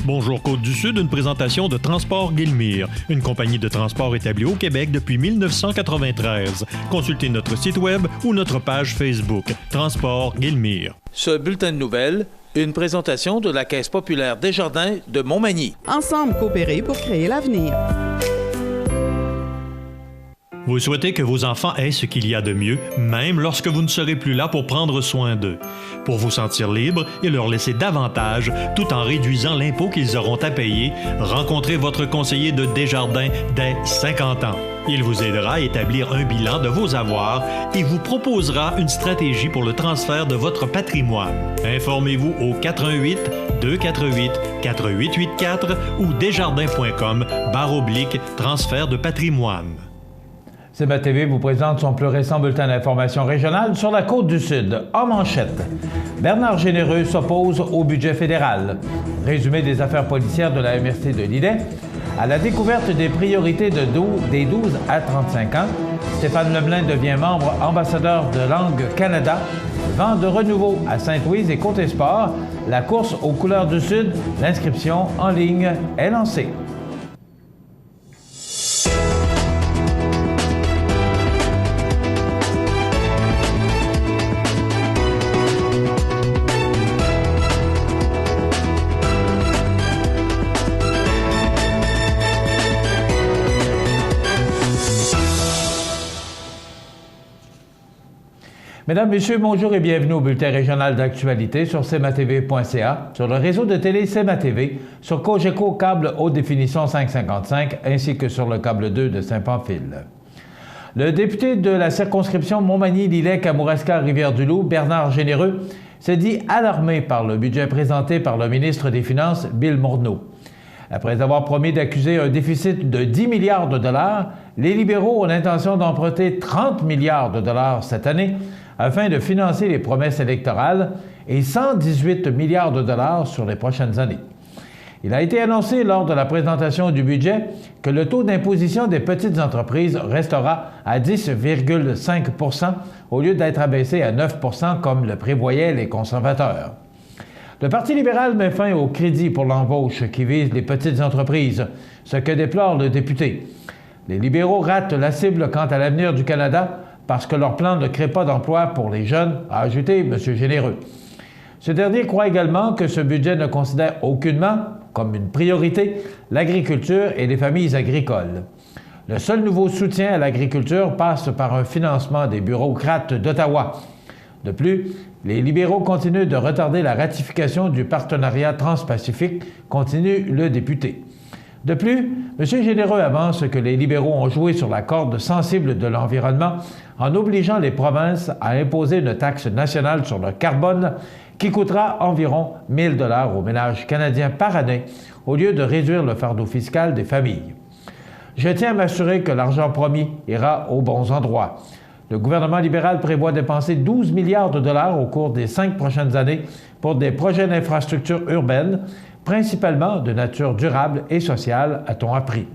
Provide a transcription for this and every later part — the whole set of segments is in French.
Bonjour Côte-du-Sud, une présentation de Transport Guillemire, une compagnie de transport établie au Québec depuis 1993. Consultez notre site web ou notre page Facebook, Transport Guillemire. Ce bulletin de nouvelles, une présentation de la Caisse populaire Desjardins de Montmagny. Ensemble coopérer pour créer l'avenir. Vous souhaitez que vos enfants aient ce qu'il y a de mieux, même lorsque vous ne serez plus là pour prendre soin d'eux. Pour vous sentir libre et leur laisser davantage, tout en réduisant l'impôt qu'ils auront à payer, rencontrez votre conseiller de Desjardins dès 50 ans. Il vous aidera à établir un bilan de vos avoirs et vous proposera une stratégie pour le transfert de votre patrimoine. Informez-vous au 418-248-4884 ou desjardins.com/transfert de patrimoine. CBA-TV vous présente son plus récent bulletin d'information régionale sur la Côte-du-Sud. En manchette, Bernard Généreux s'oppose au budget fédéral. Résumé des affaires policières de la MRC de Lillet. À la découverte des priorités des 12 à 35 ans, Stéphane Lemelin devient membre ambassadeur de Langue Canada. Vent de renouveau à Sainte-Louise et Côté Sport. La course aux couleurs du Sud, l'inscription en ligne est lancée. Mesdames, Messieurs, bonjour et bienvenue au bulletin régional d'actualité sur cmatv.ca, sur le réseau de télé CMA-TV, sur Cogeco câble haute définition 555 ainsi que sur le câble 2 de Saint-Pamphile. Le député de la circonscription Montmagny-Lillet-Kamouraska-Rivière-du-Loup, Bernard Généreux, s'est dit alarmé par le budget présenté par le ministre des Finances, Bill Morneau. Après avoir promis d'accuser un déficit de 10 milliards de dollars, les libéraux ont l'intention d'emprunter 30 milliards de dollars cette année afin de financer les promesses électorales et 118 milliards de dollars sur les prochaines années. Il a été annoncé lors de la présentation du budget que le taux d'imposition des petites entreprises restera à 10,5 % au lieu d'être abaissé à 9 % comme le prévoyaient les conservateurs. Le Parti libéral met fin au crédit pour l'embauche qui vise les petites entreprises, ce que déplore le député. Les libéraux ratent la cible quant à l'avenir du Canada parce que leur plan ne crée pas d'emploi pour les jeunes, a ajouté M. Généreux. Ce dernier croit également que ce budget ne considère aucunement, comme une priorité, l'agriculture et les familles agricoles. Le seul nouveau soutien à l'agriculture passe par un financement des bureaucrates d'Ottawa. De plus, les libéraux continuent de retarder la ratification du partenariat transpacifique, continue le député. De plus, M. Généreux avance que les libéraux ont joué sur la corde sensible de l'environnement en obligeant les provinces à imposer une taxe nationale sur le carbone qui coûtera environ 1 000 $ aux ménages canadiens par année au lieu de réduire le fardeau fiscal des familles. Je tiens à m'assurer que l'argent promis ira aux bons endroits. Le gouvernement libéral prévoit dépenser 12 milliards de dollars au cours des 5 prochaines années pour des projets d'infrastructures urbaines, principalement de nature durable et sociale, a-t-on appris.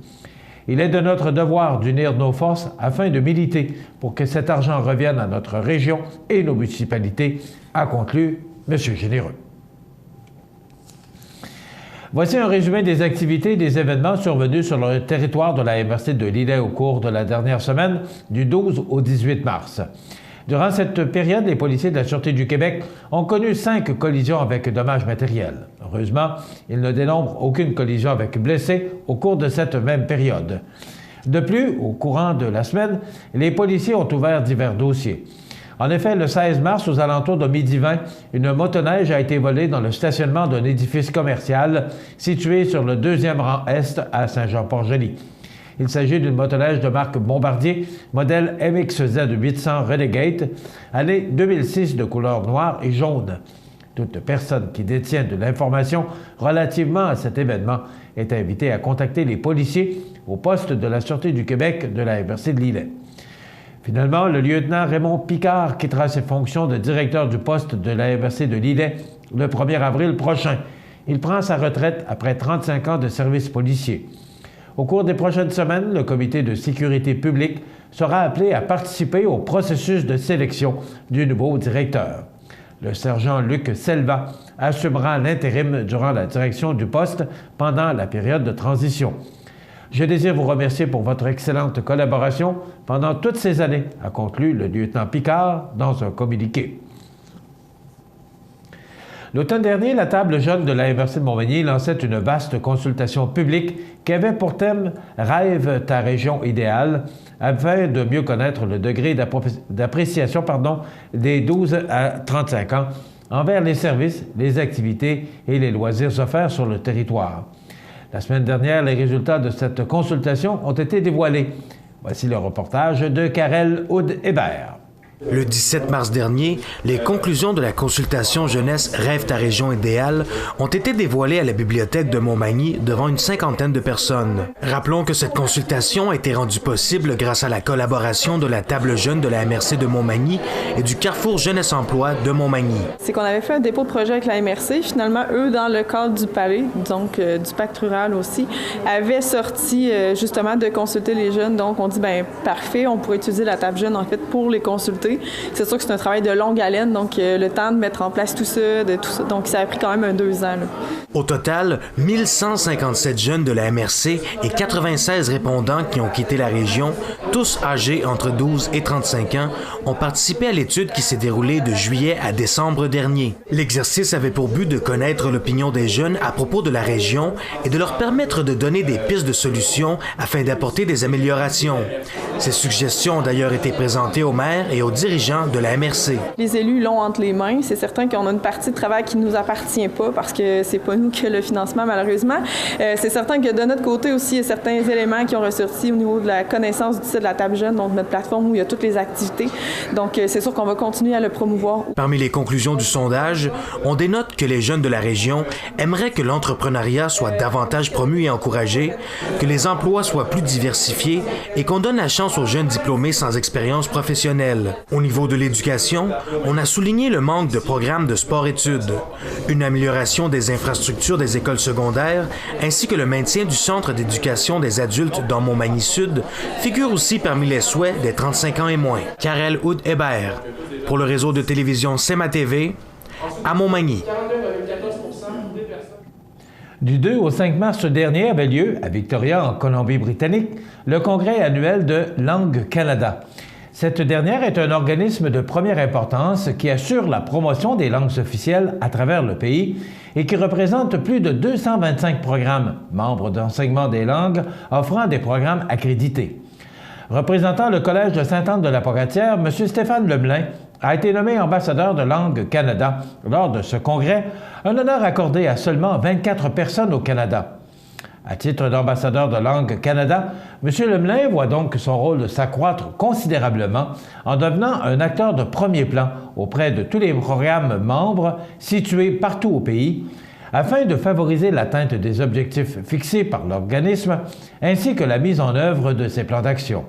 Il est de notre devoir d'unir nos forces afin de militer pour que cet argent revienne à notre région et nos municipalités, a conclu M. Généreux. Voici un résumé des activités et des événements survenus sur le territoire de la MRC de Lillet au cours de la dernière semaine, du 12 au 18 mars. Durant cette période, les policiers de la Sûreté du Québec ont connu 5 collisions avec dommages matériels. Heureusement, ils ne dénombrent aucune collision avec blessés au cours de cette même période. De plus, au courant de la semaine, les policiers ont ouvert divers dossiers. En effet, le 16 mars, aux alentours de 12h20, une motoneige a été volée dans le stationnement d'un édifice commercial situé sur le 2e rang Est à Saint-Jean-Port-Joli. Il s'agit d'une motoneige de marque Bombardier, modèle MXZ 800 Renegade, année 2006 de couleur noire et jaune. Toute personne qui détient de l'information relativement à cet événement est invitée à contacter les policiers au poste de la Sûreté du Québec de la MRC de Lillet. Finalement, le lieutenant Raymond Picard quittera ses fonctions de directeur du poste de la MRC de Lillet le 1er avril prochain. Il prend sa retraite après 35 ans de service policier. Au cours des prochaines semaines, le comité de sécurité publique sera appelé à participer au processus de sélection du nouveau directeur. Le sergent Luc Selva assumera l'intérim durant la direction du poste pendant la période de transition. Je désire vous remercier pour votre excellente collaboration pendant toutes ces années, a conclu le lieutenant Picard dans un communiqué. L'automne dernier, la table jeune de la MRC de Montmagny lançait une vaste consultation publique qui avait pour thème « Rêve ta région idéale » afin de mieux connaître le degré d'appréciation des 12 à 35 ans envers les services, les activités et les loisirs offerts sur le territoire. La semaine dernière, les résultats de cette consultation ont été dévoilés. Voici le reportage de Karel Houd-Hébert. Le 17 mars dernier, les conclusions de la consultation jeunesse Rêve ta région idéale ont été dévoilées à la bibliothèque de Montmagny devant une cinquantaine de personnes. Rappelons que cette consultation a été rendue possible grâce à la collaboration de la table jeune de la MRC de Montmagny et du Carrefour Jeunesse Emploi de Montmagny. C'est qu'on avait fait un dépôt de projet avec la MRC. Finalement, eux, dans le cadre du palais, donc du pacte rural aussi, avaient sorti justement de consulter les jeunes. Donc, on dit, bien, parfait, on pourrait utiliser la table jeune, en fait, pour les consulter. C'est sûr que c'est un travail de longue haleine, donc le temps de mettre en place tout ça. Donc, ça a pris quand même 2 ans. Là. Au total, 1157 jeunes de la MRC et 96 répondants qui ont quitté la région, tous âgés entre 12 et 35 ans, ont participé à l'étude qui s'est déroulée de juillet à décembre dernier. L'exercice avait pour but de connaître l'opinion des jeunes à propos de la région et de leur permettre de donner des pistes de solutions afin d'apporter des améliorations. Ces suggestions ont d'ailleurs été présentées aux maires et aux dirigeants de la MRC. Les élus l'ont entre les mains. C'est certain qu'on a une partie de travail qui ne nous appartient pas parce que c'est pas nous qui avons le financement, malheureusement. C'est certain que de notre côté aussi, il y a certains éléments qui ont ressorti au niveau de la connaissance du site de la table jeune, donc notre plateforme où il y a toutes les activités. Donc, c'est sûr qu'on va continuer à le promouvoir. Parmi les conclusions du sondage, on dénote que les jeunes de la région aimeraient que l'entrepreneuriat soit davantage promu et encouragé, que les emplois soient plus diversifiés et qu'on donne la chance aux jeunes diplômés sans expérience professionnelle. Au niveau de l'éducation, on a souligné le manque de programmes de sport-études, une amélioration des infrastructures des écoles secondaires, ainsi que le maintien du centre d'éducation des adultes dans Montmagny-Sud figure aussi parmi les souhaits des 35 ans et moins. Karel Houd-Hébert, pour le réseau de télévision CEMA-TV, à Montmagny. Du 2 au 5 mars dernier avait lieu, à Victoria, en Colombie-Britannique, le congrès annuel de Langue Canada. Cette dernière est un organisme de première importance qui assure la promotion des langues officielles à travers le pays et qui représente plus de 225 programmes, membres d'enseignement des langues, offrant des programmes accrédités. Représentant le Collège de Sainte-Anne-de-la-Pocatière, M. Stéphane Lemelin a été nommé ambassadeur de Langue Canada lors de ce congrès, un honneur accordé à seulement 24 personnes au Canada. À titre d'ambassadeur de Langue Canada, M. Lemelin voit donc son rôle s'accroître considérablement en devenant un acteur de premier plan auprès de tous les programmes membres situés partout au pays, afin de favoriser l'atteinte des objectifs fixés par l'organisme ainsi que la mise en œuvre de ses plans d'action.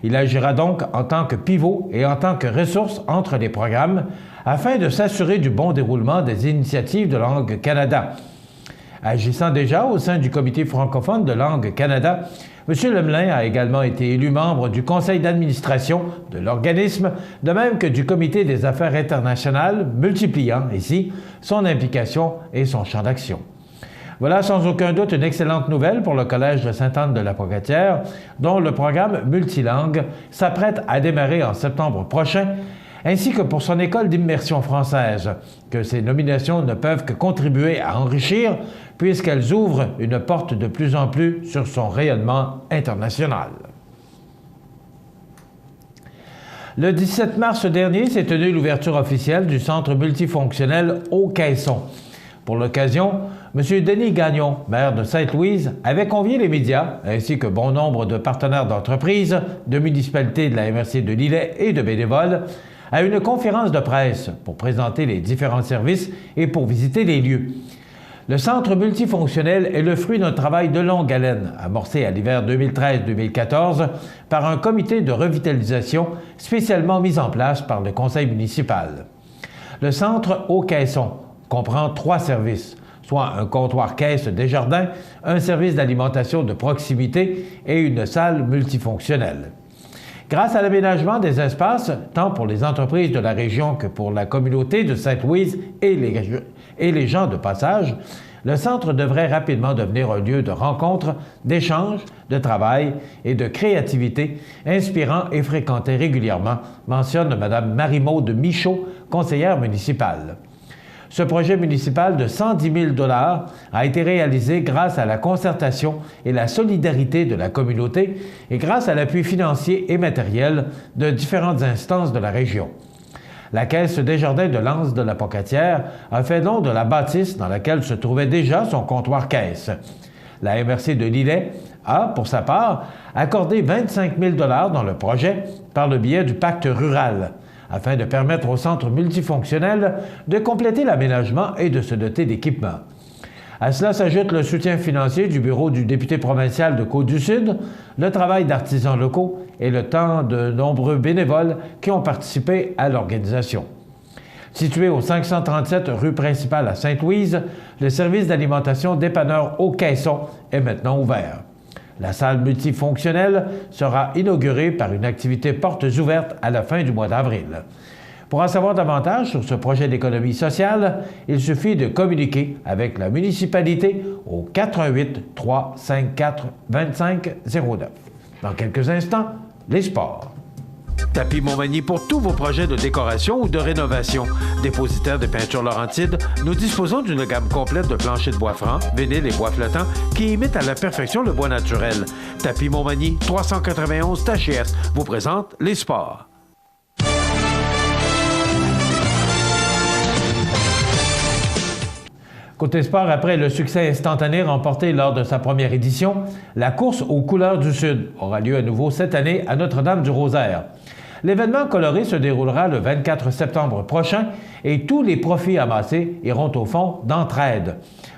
Il agira donc en tant que pivot et en tant que ressource entre les programmes afin de s'assurer du bon déroulement des initiatives de Langue Canada. Agissant déjà au sein du Comité francophone de Langue Canada, M. Lemelin a également été élu membre du conseil d'administration de l'organisme, de même que du Comité des affaires internationales, multipliant ici son implication et son champ d'action. Voilà sans aucun doute une excellente nouvelle pour le Collège de Sainte-Anne-de-la-Pocatière, dont le programme multilangue s'apprête à démarrer en septembre prochain, ainsi que pour son école d'immersion française, que ces nominations ne peuvent que contribuer à enrichir, puisqu'elles ouvrent une porte de plus en plus sur son rayonnement international. Le 17 mars dernier s'est tenue l'ouverture officielle du Centre multifonctionnel Haut-Caisson. Pour l'occasion, M. Denis Gagnon, maire de Sainte-Louise, avait convié les médias, ainsi que bon nombre de partenaires d'entreprises, de municipalités de la MRC de Lillet et de bénévoles, à une conférence de presse pour présenter les différents services et pour visiter les lieux. Le centre multifonctionnel est le fruit d'un travail de longue haleine, amorcé à l'hiver 2013-2014 par un comité de revitalisation spécialement mis en place par le conseil municipal. Le centre Haut-Caisson comprend 3 services, soit un comptoir caisse Desjardins, un service d'alimentation de proximité et une salle multifonctionnelle. Grâce à l'aménagement des espaces, tant pour les entreprises de la région que pour la communauté de Sainte-Louise et les gens de passage, le centre devrait rapidement devenir un lieu de rencontre, d'échange, de travail et de créativité, inspirant et fréquenté régulièrement, mentionne Mme Marie-Maude Michaud, conseillère municipale. Ce projet municipal de 110 000 $ a été réalisé grâce à la concertation et la solidarité de la communauté et grâce à l'appui financier et matériel de différentes instances de la région. La Caisse Desjardins de l'Anse de la Pocatière a fait don de la bâtisse dans laquelle se trouvait déjà son comptoir caisse. La MRC de Lillet a, pour sa part, accordé 25 000 $ dans le projet par le biais du pacte rural, afin de permettre au centre multifonctionnel de compléter l'aménagement et de se doter d'équipements. À cela s'ajoute le soutien financier du bureau du député provincial de Côte-du-Sud, le travail d'artisans locaux et le temps de nombreux bénévoles qui ont participé à l'organisation. Situé au 537 rue principale à Sainte-Louise, le service d'alimentation dépanneur au caisson est maintenant ouvert. La salle multifonctionnelle sera inaugurée par une activité portes ouvertes à la fin du mois d'avril. Pour en savoir davantage sur ce projet d'économie sociale, il suffit de communiquer avec la municipalité au 418 354 2509. Dans quelques instants, les sports. Tapis Montmagny pour tous vos projets de décoration ou de rénovation. Dépositaire de peinture Laurentide, nous disposons d'une gamme complète de planchers de bois franc, vinyle et bois flottant qui imitent à la perfection le bois naturel. Tapis Montmagny, 391 Tachias, vous présente les sports. Côté sport, après le succès instantané remporté lors de sa première édition, la course aux couleurs du Sud aura lieu à nouveau cette année à Notre-Dame-du-Rosaire. L'événement coloré se déroulera le 24 septembre prochain et tous les profits amassés iront au fonds d'entraide.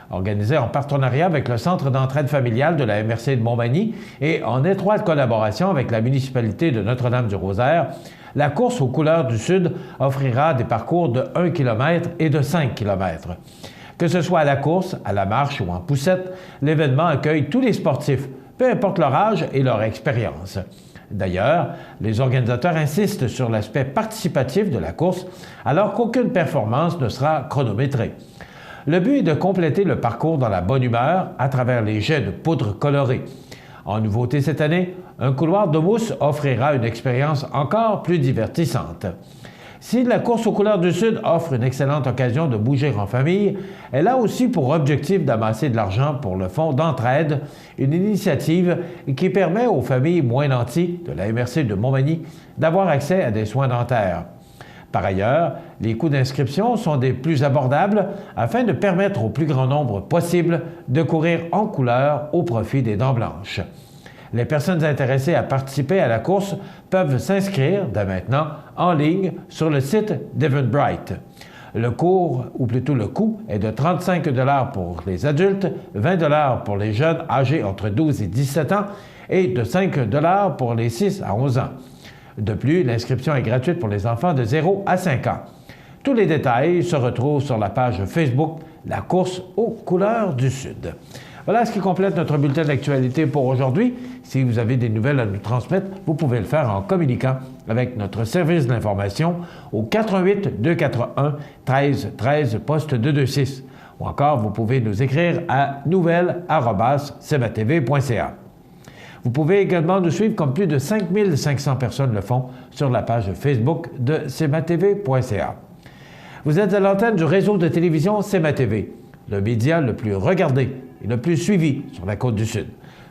Organisé en partenariat avec le Centre d'entraide familiale de la MRC de Montmagny et en étroite collaboration avec la municipalité de Notre-Dame-du-Rosaire, la course aux couleurs du Sud offrira des parcours de 1 km et de 5 km. Que ce soit à la course, à la marche ou en poussette, l'événement accueille tous les sportifs, peu importe leur âge et leur expérience. D'ailleurs, les organisateurs insistent sur l'aspect participatif de la course, alors qu'aucune performance ne sera chronométrée. Le but est de compléter le parcours dans la bonne humeur à travers les jets de poudre colorée. En nouveauté cette année, un couloir de mousse offrira une expérience encore plus divertissante. Si la course aux couleurs du Sud offre une excellente occasion de bouger en famille, elle a aussi pour objectif d'amasser de l'argent pour le fonds d'entraide, une initiative qui permet aux familles moins nanties de la MRC de Montmagny d'avoir accès à des soins dentaires. Par ailleurs, les coûts d'inscription sont des plus abordables afin de permettre au plus grand nombre possible de courir en couleur au profit des dents blanches. Les personnes intéressées à participer à la course peuvent s'inscrire dès maintenant en ligne sur le site d'Eventbrite. Le cours, ou plutôt le coût, est de 35 $ pour les adultes, 20 $ pour les jeunes âgés entre 12 et 17 ans et de 5 $ pour les 6 à 11 ans. De plus, l'inscription est gratuite pour les enfants de 0 à 5 ans. Tous les détails se retrouvent sur la page Facebook « La course aux couleurs du Sud ». Voilà ce qui complète notre bulletin d'actualité pour aujourd'hui. Si vous avez des nouvelles à nous transmettre, vous pouvez le faire en communiquant avec notre service d'information au 88 241 13 13 poste 226. Ou encore, vous pouvez nous écrire à nouvelles@cmatv.ca. Vous pouvez également nous suivre comme plus de 5500 personnes le font sur la page Facebook de cmatv.ca. Vous êtes à l'antenne du réseau de télévision CMA-TV, le média le plus regardé et le plus suivi sur la Côte-du-Sud.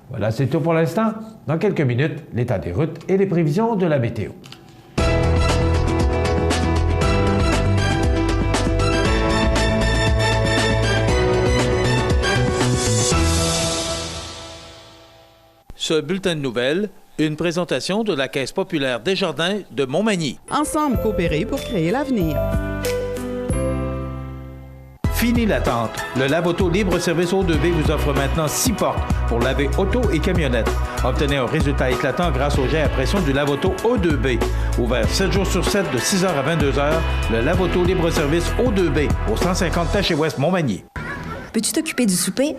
Voilà, c'est tout pour l'instant. Dans quelques minutes, l'état des routes et les prévisions de la météo. Ce bulletin de nouvelles, une présentation de la Caisse populaire Desjardins de Montmagny. Ensemble coopérer pour créer l'avenir. Fini l'attente. Le lave-auto libre-service O2B vous offre maintenant 6 portes pour laver auto et camionnette. Obtenez un résultat éclatant grâce au jet à pression du lave-auto O2B. Ouvert 7 jours sur 7 de 6h à 22h, le lave-auto libre-service O2B au 150 Taché-Ouest Montmagny. Peux-tu t'occuper du souper?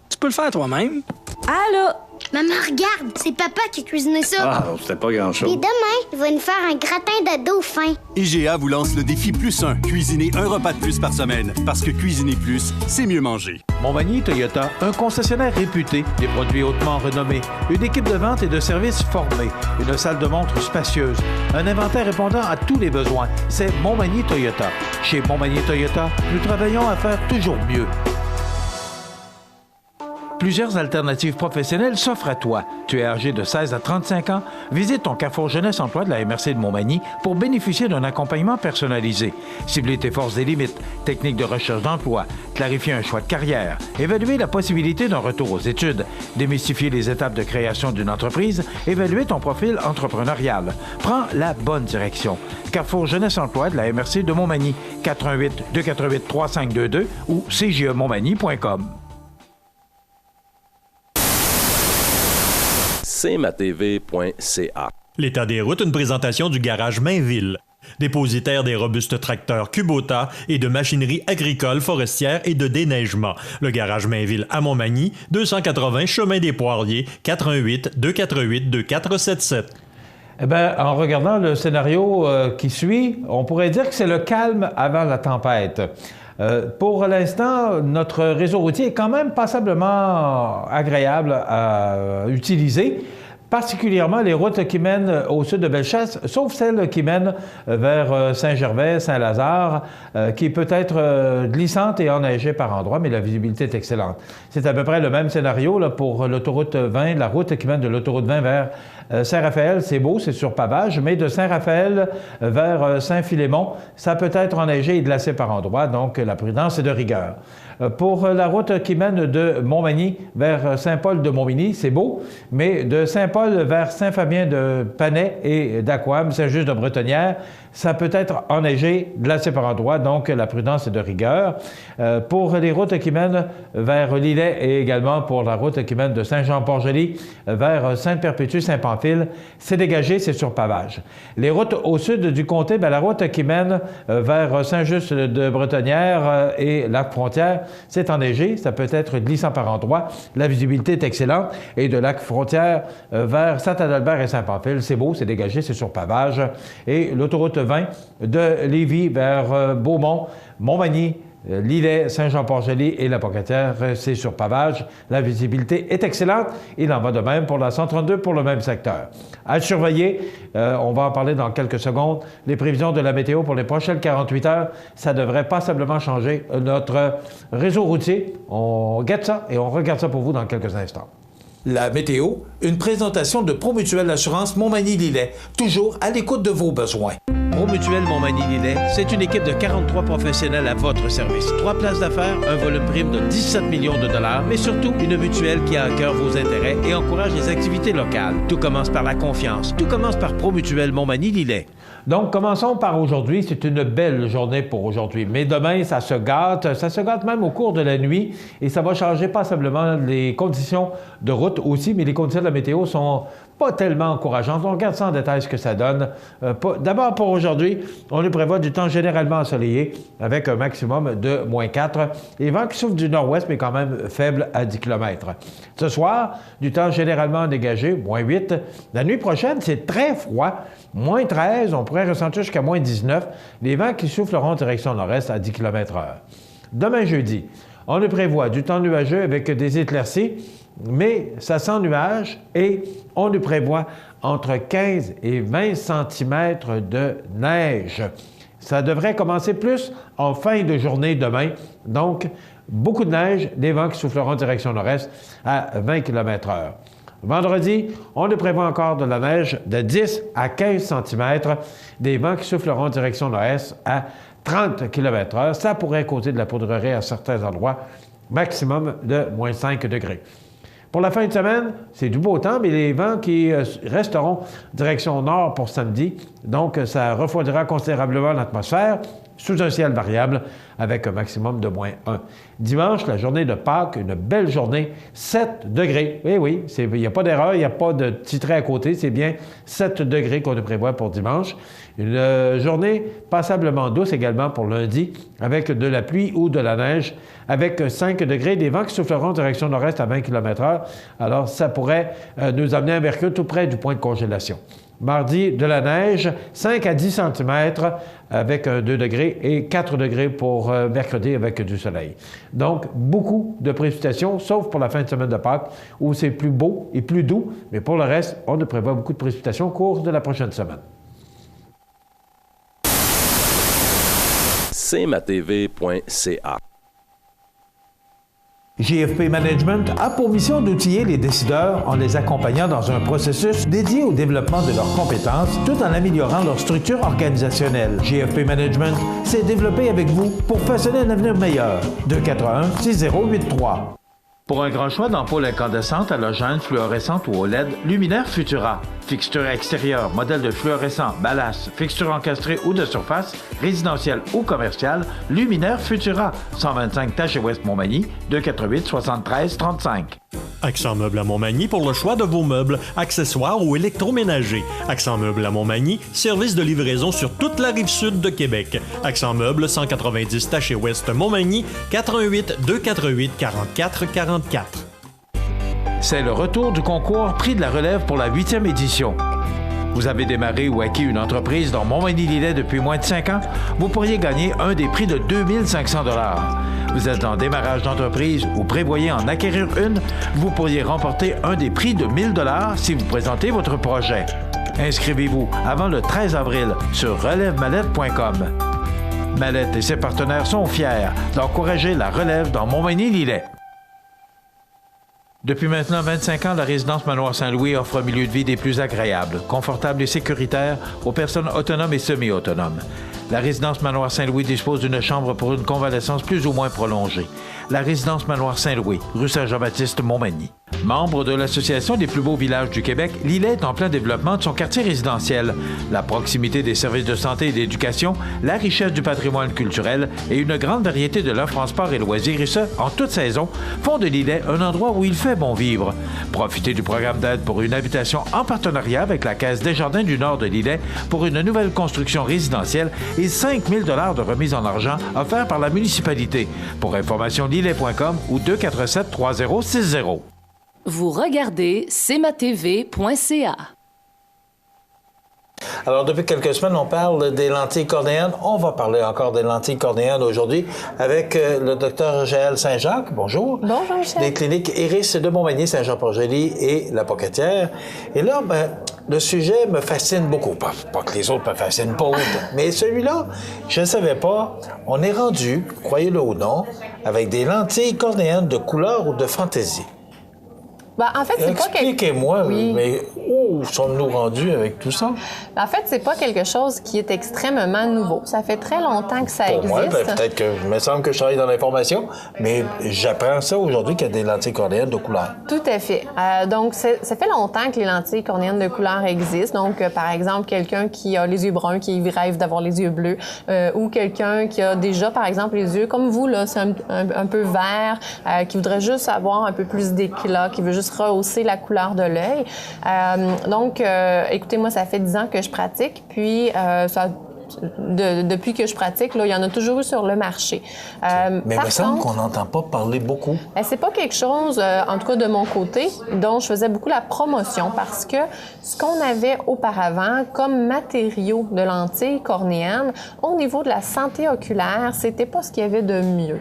Tu peux le faire toi-même. Allô? Maman, regarde, c'est papa qui a cuisiné ça. Ah, c'était pas grand-chose. Et demain, il va nous faire un gratin de dauphin. IGA vous lance le défi +1. Cuisinez un repas de plus par semaine. Parce que cuisiner plus, c'est mieux manger. Montmagny Toyota, un concessionnaire réputé, des produits hautement renommés, une équipe de vente et de services formée, une salle de montre spacieuse, un inventaire répondant à tous les besoins. C'est Montmagny Toyota. Chez Montmagny Toyota, nous travaillons à faire toujours mieux. Plusieurs alternatives professionnelles s'offrent à toi. Tu es âgé de 16 à 35 ans? Visite ton Carrefour Jeunesse Emploi de la MRC de Montmagny pour bénéficier d'un accompagnement personnalisé. Cibler tes forces et limites, techniques de recherche d'emploi, clarifier un choix de carrière, évaluer la possibilité d'un retour aux études, démystifier les étapes de création d'une entreprise, évaluer ton profil entrepreneurial. Prends la bonne direction. Carrefour Jeunesse Emploi de la MRC de Montmagny, 418-288-3522 ou cjemontmagny.com. cmatv.ca. L'état des routes, une présentation du garage Mainville. Dépositaire des robustes tracteurs Kubota et de machinerie agricole, forestière et de déneigement. Le garage Mainville à Montmagny, 280 chemin des Poiriers, 418-248-2477. Eh bien, en regardant le scénario qui suit, on pourrait dire que c'est le calme avant la tempête. Pour l'instant, notre réseau routier est quand même passablement agréable à utiliser, particulièrement les routes qui mènent au sud de Bellechasse, sauf celle qui mène vers Saint-Gervais, Saint-Lazare, qui peut être glissante et enneigée par endroits, mais la visibilité est excellente. C'est à peu près le même scénario là, pour l'autoroute 20, la route qui mène de l'autoroute 20 vers Saint-Raphaël, c'est beau, c'est sur pavage, mais de Saint-Raphaël vers Saint-Philémon, ça peut être enneigé et glacé par endroits, donc la prudence est de rigueur. Pour la route qui mène de Montmagny vers Saint-Paul-de-Montmagny, c'est beau, mais de Saint-Paul vers Saint-Fabien-de-Panay et d'Aquam, Saint-Just-de-Bretonnière, ça peut être enneigé, glacé par endroits, donc la prudence est de rigueur. Pour les routes qui mènent vers Lillet et également pour la route qui mène de Saint-Jean-Port-Joli vers Sainte-Perpétue-Saint-Pamphile, c'est dégagé, c'est sur pavage. Les routes au sud du comté, bien, la route qui mène vers Saint-Just-de-Bretonnière et Lac-Frontière, c'est enneigé, ça peut être glissant par endroits. La visibilité est excellente. Et de Lac-Frontière vers Saint-Adalbert et Saint-Pamphile, c'est beau, c'est dégagé, c'est sur pavage. Et l'autoroute 20 de Lévis vers Beaumont, Montmagny, Lillet, Saint-Jean-Port-Joli et la Pocatière, c'est sur pavage. La visibilité est excellente. Il en va de même pour la 132 pour le même secteur. À surveiller, on va en parler dans quelques secondes, les prévisions de la météo pour les prochaines 48 heures, ça devrait passablement changer notre réseau routier. On guette ça et on regarde ça pour vous dans quelques instants. La météo, une présentation de Promutuelle Assurance Montmagny-Lillet, toujours à l'écoute de vos besoins. Promutuelle Montmagny-Lillet, c'est une équipe de 43 professionnels à votre service. 3 places d'affaires, un volume prime de 17 millions de dollars, mais surtout une mutuelle qui a à cœur vos intérêts et encourage les activités locales. Tout commence par la confiance. Tout commence par Promutuelle Montmagny-Lillet. Donc, commençons par aujourd'hui. C'est une belle journée pour aujourd'hui. Mais demain, ça se gâte même au cours de la nuit et ça va changer passablement les conditions de route aussi, mais les conditions de la météo sont pas tellement encourageantes. On regarde ça en détail ce que ça donne. D'abord, pour aujourd'hui, on nous prévoit du temps généralement ensoleillé avec un maximum de -4. Les vents qui souffrent du nord-ouest, mais quand même faibles à 10 km. Ce soir, du temps généralement dégagé, -8. La nuit prochaine, c'est très froid, -13. On pourrait ressentir jusqu'à -19. Les vents qui souffleront en direction nord-est à 10 km/h. Demain jeudi, on nous prévoit du temps nuageux avec des éclaircies, mais ça sent nuage et on nous prévoit entre 15 et 20 cm de neige. Ça devrait commencer plus en fin de journée demain, donc beaucoup de neige, des vents qui souffleront en direction nord-est à 20 km/h. Vendredi, on nous prévoit encore de la neige de 10 à 15 cm, des vents qui souffleront en direction nord-est à 30 km/h. Ça pourrait causer de la poudrerie à certains endroits, maximum de -5 degrés. Pour la fin de semaine, c'est du beau temps, mais les vents qui resteront direction nord pour samedi, donc ça refroidira considérablement l'atmosphère. sous un ciel variable avec un maximum de moins 1. Dimanche, la journée de Pâques, une belle journée, 7 degrés. Oui, il n'y a pas d'erreur, il n'y a pas de petit trait à côté, c'est bien 7 degrés qu'on nous prévoit pour dimanche. Une journée passablement douce également pour lundi, avec de la pluie ou de la neige, avec 5 degrés, des vents qui souffleront en direction nord-est à 20 km/h. Alors, ça pourrait nous amener à Mercure tout près du point de congélation. Mardi, de la neige, 5 à 10 cm avec 2 degrés et 4 degrés pour mercredi avec du soleil. Donc, beaucoup de précipitations, sauf pour la fin de semaine de Pâques, où c'est plus beau et plus doux, mais pour le reste, on ne prévoit beaucoup de précipitations au cours de la prochaine semaine. cmatv.ca. JFP Management a pour mission d'outiller les décideurs en les accompagnant dans un processus dédié au développement de leurs compétences tout en améliorant leur structure organisationnelle. JFP Management s'est développé avec vous pour façonner un avenir meilleur. 241-6083. Pour un grand choix d'ampoules incandescentes, halogènes, fluorescentes ou OLED, Luminaire Futura. Fixture extérieure, modèle de fluorescent, ballast, fixture encastrée ou de surface, résidentielle ou commerciale, Luminaire Futura. 125 Taché-Ouest Montmagny, 248-73-35. Accent Meubles à Montmagny pour le choix de vos meubles, accessoires ou électroménagers. Accent Meubles à Montmagny, service de livraison sur toute la rive sud de Québec. Accent Meubles, 190 Taché-Ouest Montmagny, 418-248-4444. C'est le retour du concours Prix de la relève pour la 8e édition. Vous avez démarré ou acquis une entreprise dans Montmagny-Lillet depuis moins de 5 ans? Vous pourriez gagner un des prix de 2500 $. Vous êtes en démarrage d'entreprise ou prévoyez en acquérir une? Vous pourriez remporter un des prix de 1000 $ si vous présentez votre projet. Inscrivez-vous avant le 13 avril sur relèvemallette.com. Mallette et ses partenaires sont fiers d'encourager la relève dans Montmagny-Lillet. Depuis maintenant 25 ans, la résidence Manoir Saint-Louis offre un milieu de vie des plus agréables, confortable et sécuritaire aux personnes autonomes et semi-autonomes. La résidence Manoir Saint-Louis dispose d'une chambre pour une convalescence plus ou moins prolongée. La résidence Manoir Saint-Louis, rue Saint-Jean-Baptiste, Montmagny. Membre de l'Association des plus beaux villages du Québec, Lillet est en plein développement de son quartier résidentiel. La proximité des services de santé et d'éducation, la richesse du patrimoine culturel et une grande variété de l'offre en sport et loisirs, et ce, en toute saison, font de Lillet un endroit où il fait bon vivre. Profitez du programme d'aide pour une habitation en partenariat avec la Caisse Desjardins du Nord de Lillet pour une nouvelle construction résidentielle et 5 000 $ de remise en argent offert par la municipalité. Pour information, lillet.com ou 247-3060. Vous regardez cmatv.ca. Alors, depuis quelques semaines, on parle des lentilles cornéennes. On va parler encore des lentilles cornéennes aujourd'hui avec le docteur Jaël Saint-Jacques. Bonjour. Bonjour, Michel. Des cliniques Iris de Montmagny, Saint-Jean-Port-Joli et La Pocatière. Et là, le sujet me fascine beaucoup. Pas que les autres me fascinent pas autant, mais celui-là, je ne savais pas. On est rendu, croyez-le ou non, avec des lentilles cornéennes de couleur ou de fantaisie. En fait, c'est pas Expliquez-moi, mais où sommes-nous rendus avec tout ça? En fait, c'est pas quelque chose qui est extrêmement nouveau. Ça fait très longtemps que ça existe. Pour moi, peut-être que il me semble que je travaille dans l'information, mais j'apprends ça aujourd'hui qu'il y a des lentilles cornéennes de couleur. Tout à fait. Donc, ça fait longtemps que les lentilles cornéennes de couleur existent. Donc, par exemple, quelqu'un qui a les yeux bruns, qui rêve d'avoir les yeux bleus, ou quelqu'un qui a déjà, par exemple, les yeux comme vous, là, c'est un peu vert, qui voudrait juste avoir un peu plus d'éclat, qui veut juste rehausser la couleur de l'œil. Donc, écoutez, moi, ça fait 10 ans que je pratique, puis depuis que je pratique, là, il y en a toujours eu sur le marché. Mais il me semble qu'on n'entend pas parler beaucoup. C'est pas quelque chose, en tout cas de mon côté, dont je faisais beaucoup la promotion parce que ce qu'on avait auparavant comme matériaux de lentilles cornéennes, au niveau de la santé oculaire, c'était pas ce qu'il y avait de mieux.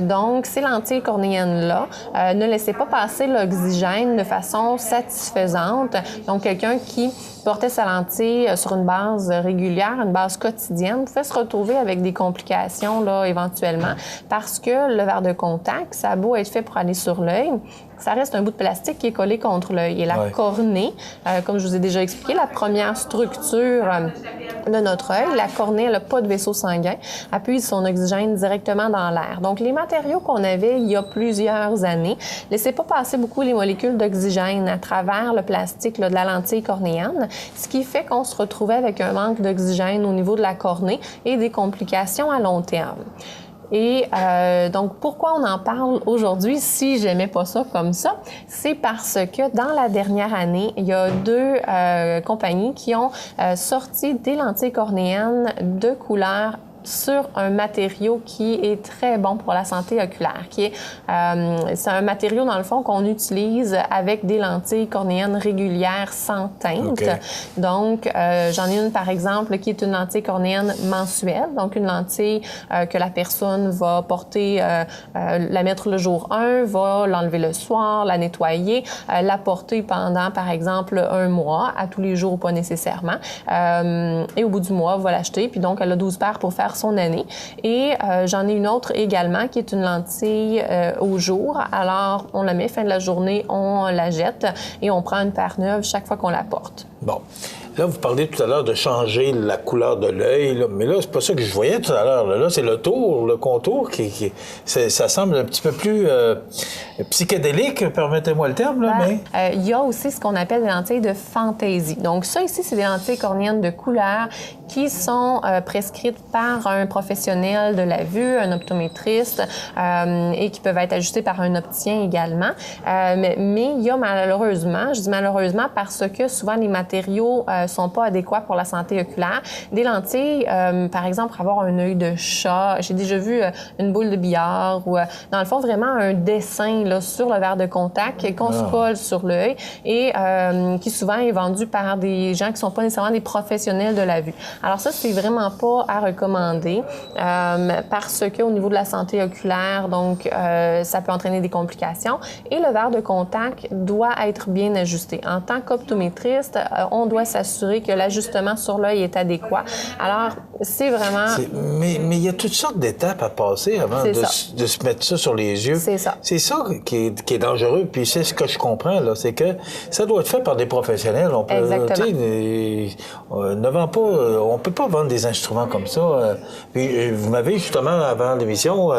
Donc, ces lentilles cornéennes-là ne laissaient pas passer l'oxygène de façon satisfaisante. Donc, quelqu'un qui portait sa lentille sur une base régulière, une base quotidienne, pouvait se retrouver avec des complications là, éventuellement, parce que le verre de contact, ça a beau être fait pour aller sur l'œil, ça reste un bout de plastique qui est collé contre l'œil. Et la cornée, comme je vous ai déjà expliqué, la première structure de notre œil, la cornée, elle n'a pas de vaisseau sanguin, elle puise son oxygène directement dans l'air. Donc, les matériaux qu'on avait il y a plusieurs années laissaient pas passer beaucoup les molécules d'oxygène à travers le plastique là, de la lentille cornéenne, ce qui fait qu'on se retrouvait avec un manque d'oxygène au niveau de la cornée et des complications à long terme. Et donc, pourquoi on en parle aujourd'hui si j'aimais pas ça comme ça? C'est parce que dans la dernière année, il y a 2 compagnies qui ont sorti des lentilles cornéennes de couleur sur un matériau qui est très bon pour la santé oculaire, qui est c'est un matériau dans le fond qu'on utilise avec des lentilles cornéennes régulières sans teinte. Okay. Donc j'en ai une par exemple qui est une lentille cornéenne mensuelle, donc une lentille que la personne va porter, la mettre le jour 1, va l'enlever le soir, la nettoyer, la porter pendant par exemple 1 mois, à tous les jours ou pas nécessairement, et au bout du mois va l'acheter, puis donc elle a 12 paires pour faire son année. Et j'en ai une autre également qui est une lentille au jour. Alors, on la met fin de la journée, on la jette et on prend une paire neuve chaque fois qu'on la porte. Bon. Là, vous parlez tout à l'heure de changer la couleur de l'œil, mais là, c'est pas ça que je voyais tout à l'heure. Là, c'est le tour, le contour, ça semble un petit peu plus psychédélique, permettez-moi le terme, là, mais... Il y a aussi ce qu'on appelle des lentilles de fantaisie. Donc ça, ici, c'est des lentilles cornéennes de couleur qui sont prescrites par un professionnel de la vue, un optométriste, et qui peuvent être ajustées par un opticien également. Mais il y a malheureusement, je dis malheureusement parce que souvent les matériaux sont pas adéquats pour la santé oculaire. Des lentilles, par exemple, pour avoir un œil de chat, j'ai déjà vu une boule de billard ou, dans le fond, vraiment un dessin là, sur le verre de contact qu'on se colle sur l'œil et qui souvent est vendu par des gens qui sont pas nécessairement des professionnels de la vue. Alors ça, c'est vraiment pas à recommander parce qu'au niveau de la santé oculaire, donc, ça peut entraîner des complications et le verre de contact doit être bien ajusté. En tant qu'optométriste, on doit s'assurer que l'ajustement sur l'œil est adéquat. Alors, c'est vraiment... Mais il y a toutes sortes d'étapes à passer avant de se mettre ça sur les yeux. C'est ça. C'est ça qui est dangereux. Puis c'est ce que je comprends, là, c'est que ça doit être fait par des professionnels. On peut, on peut pas vendre des instruments comme ça. Puis vous m'avez justement, avant l'émission,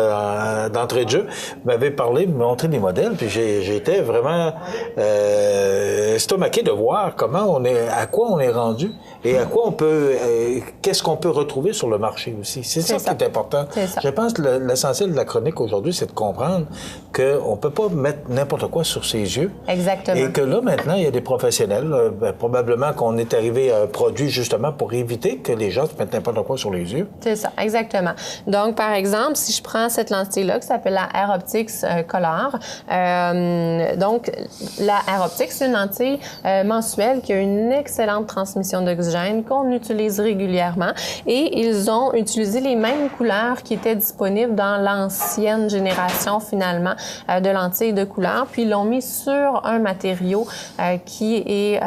d'entrée de jeu, vous m'avez parlé, montré des modèles, puis j'étais vraiment estomaqué de voir à quoi on est rendu et à quoi on peut, qu'est-ce qu'on peut retrouver sur le marché aussi. C'est ça qui est important. Je pense que l'essentiel de la chronique aujourd'hui, c'est de comprendre qu'on ne peut pas mettre n'importe quoi sur ses yeux. Exactement. Et que là, maintenant, il y a des professionnels. Probablement qu'on est arrivé à un produit justement pour éviter que les gens se mettent n'importe quoi sur les yeux. C'est ça, exactement. Donc, par exemple, si je prends cette lentille-là qui s'appelle la Air Optix Color, donc la Air Optix, c'est une lentille mensuelle qui a une excellente transmission d'oxygène qu'on utilise régulièrement et ils ont utilisé les mêmes couleurs qui étaient disponibles dans l'ancienne génération finalement de lentilles de couleur, puis ils l'ont mis sur un matériau qui est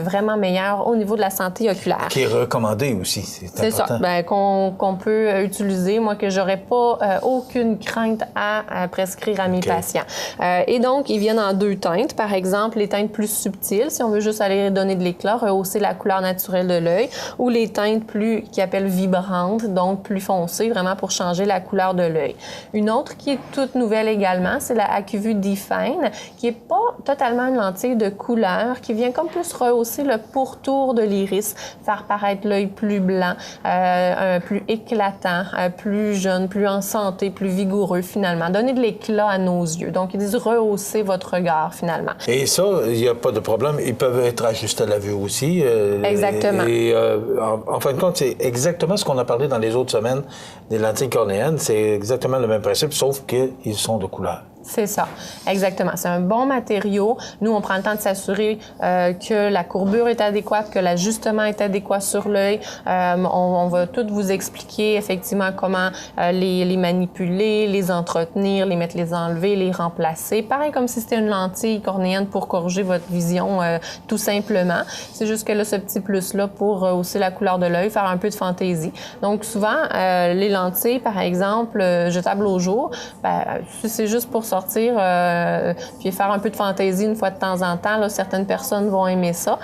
vraiment meilleur au niveau de la santé oculaire. Qui est recommandé aussi, c'est important. Ça, qu'on peut utiliser, moi que j'aurais pas aucune crainte à prescrire à mes patients. Et donc, ils viennent en 2 teintes, par exemple les teintes plus subtiles, si on veut juste aller donner de l'éclat, rehausser la couleur naturelle de l'œil, ou les teintes plus, qui appellent vibrantes, donc plus foncées, vraiment pour changer la couleur de l'œil. Une autre qui est toute nouvelle également, c'est la AcuVue D-Fine, qui est pas totalement une lentille de couleur, qui vient comme plus rehausser le pourtour de l'iris, faire paraître l'œil plus blanc, plus éclatant, plus jeune, plus en santé, plus vigoureux finalement, donner de l'éclat à nos yeux. Donc, ils disent rehausser votre regard finalement. Et ça, il n'y a pas de problème. Ils peuvent être ajustés à la vue aussi. Exactement. Et en fin de compte, c'est exactement ce qu'on a parlé dans les autres semaines des lentilles cornéennes. C'est exactement le même principe, sauf qu'ils sont de couleur. C'est ça, exactement. C'est un bon matériau. Nous, on prend le temps de s'assurer que la courbure est adéquate, que l'ajustement est adéquat sur l'œil. On va tout vous expliquer effectivement comment les manipuler, les entretenir, les mettre, les enlever, les remplacer. Pareil comme si c'était une lentille cornéenne pour corriger votre vision tout simplement. C'est juste que là, ce petit plus-là pour hausser la couleur de l'œil, faire un peu de fantaisie. Donc souvent, les lentilles, par exemple, jetables au jour, c'est juste pour sortir puis faire un peu de fantaisie une fois de temps en temps. Là, certaines personnes vont aimer ça,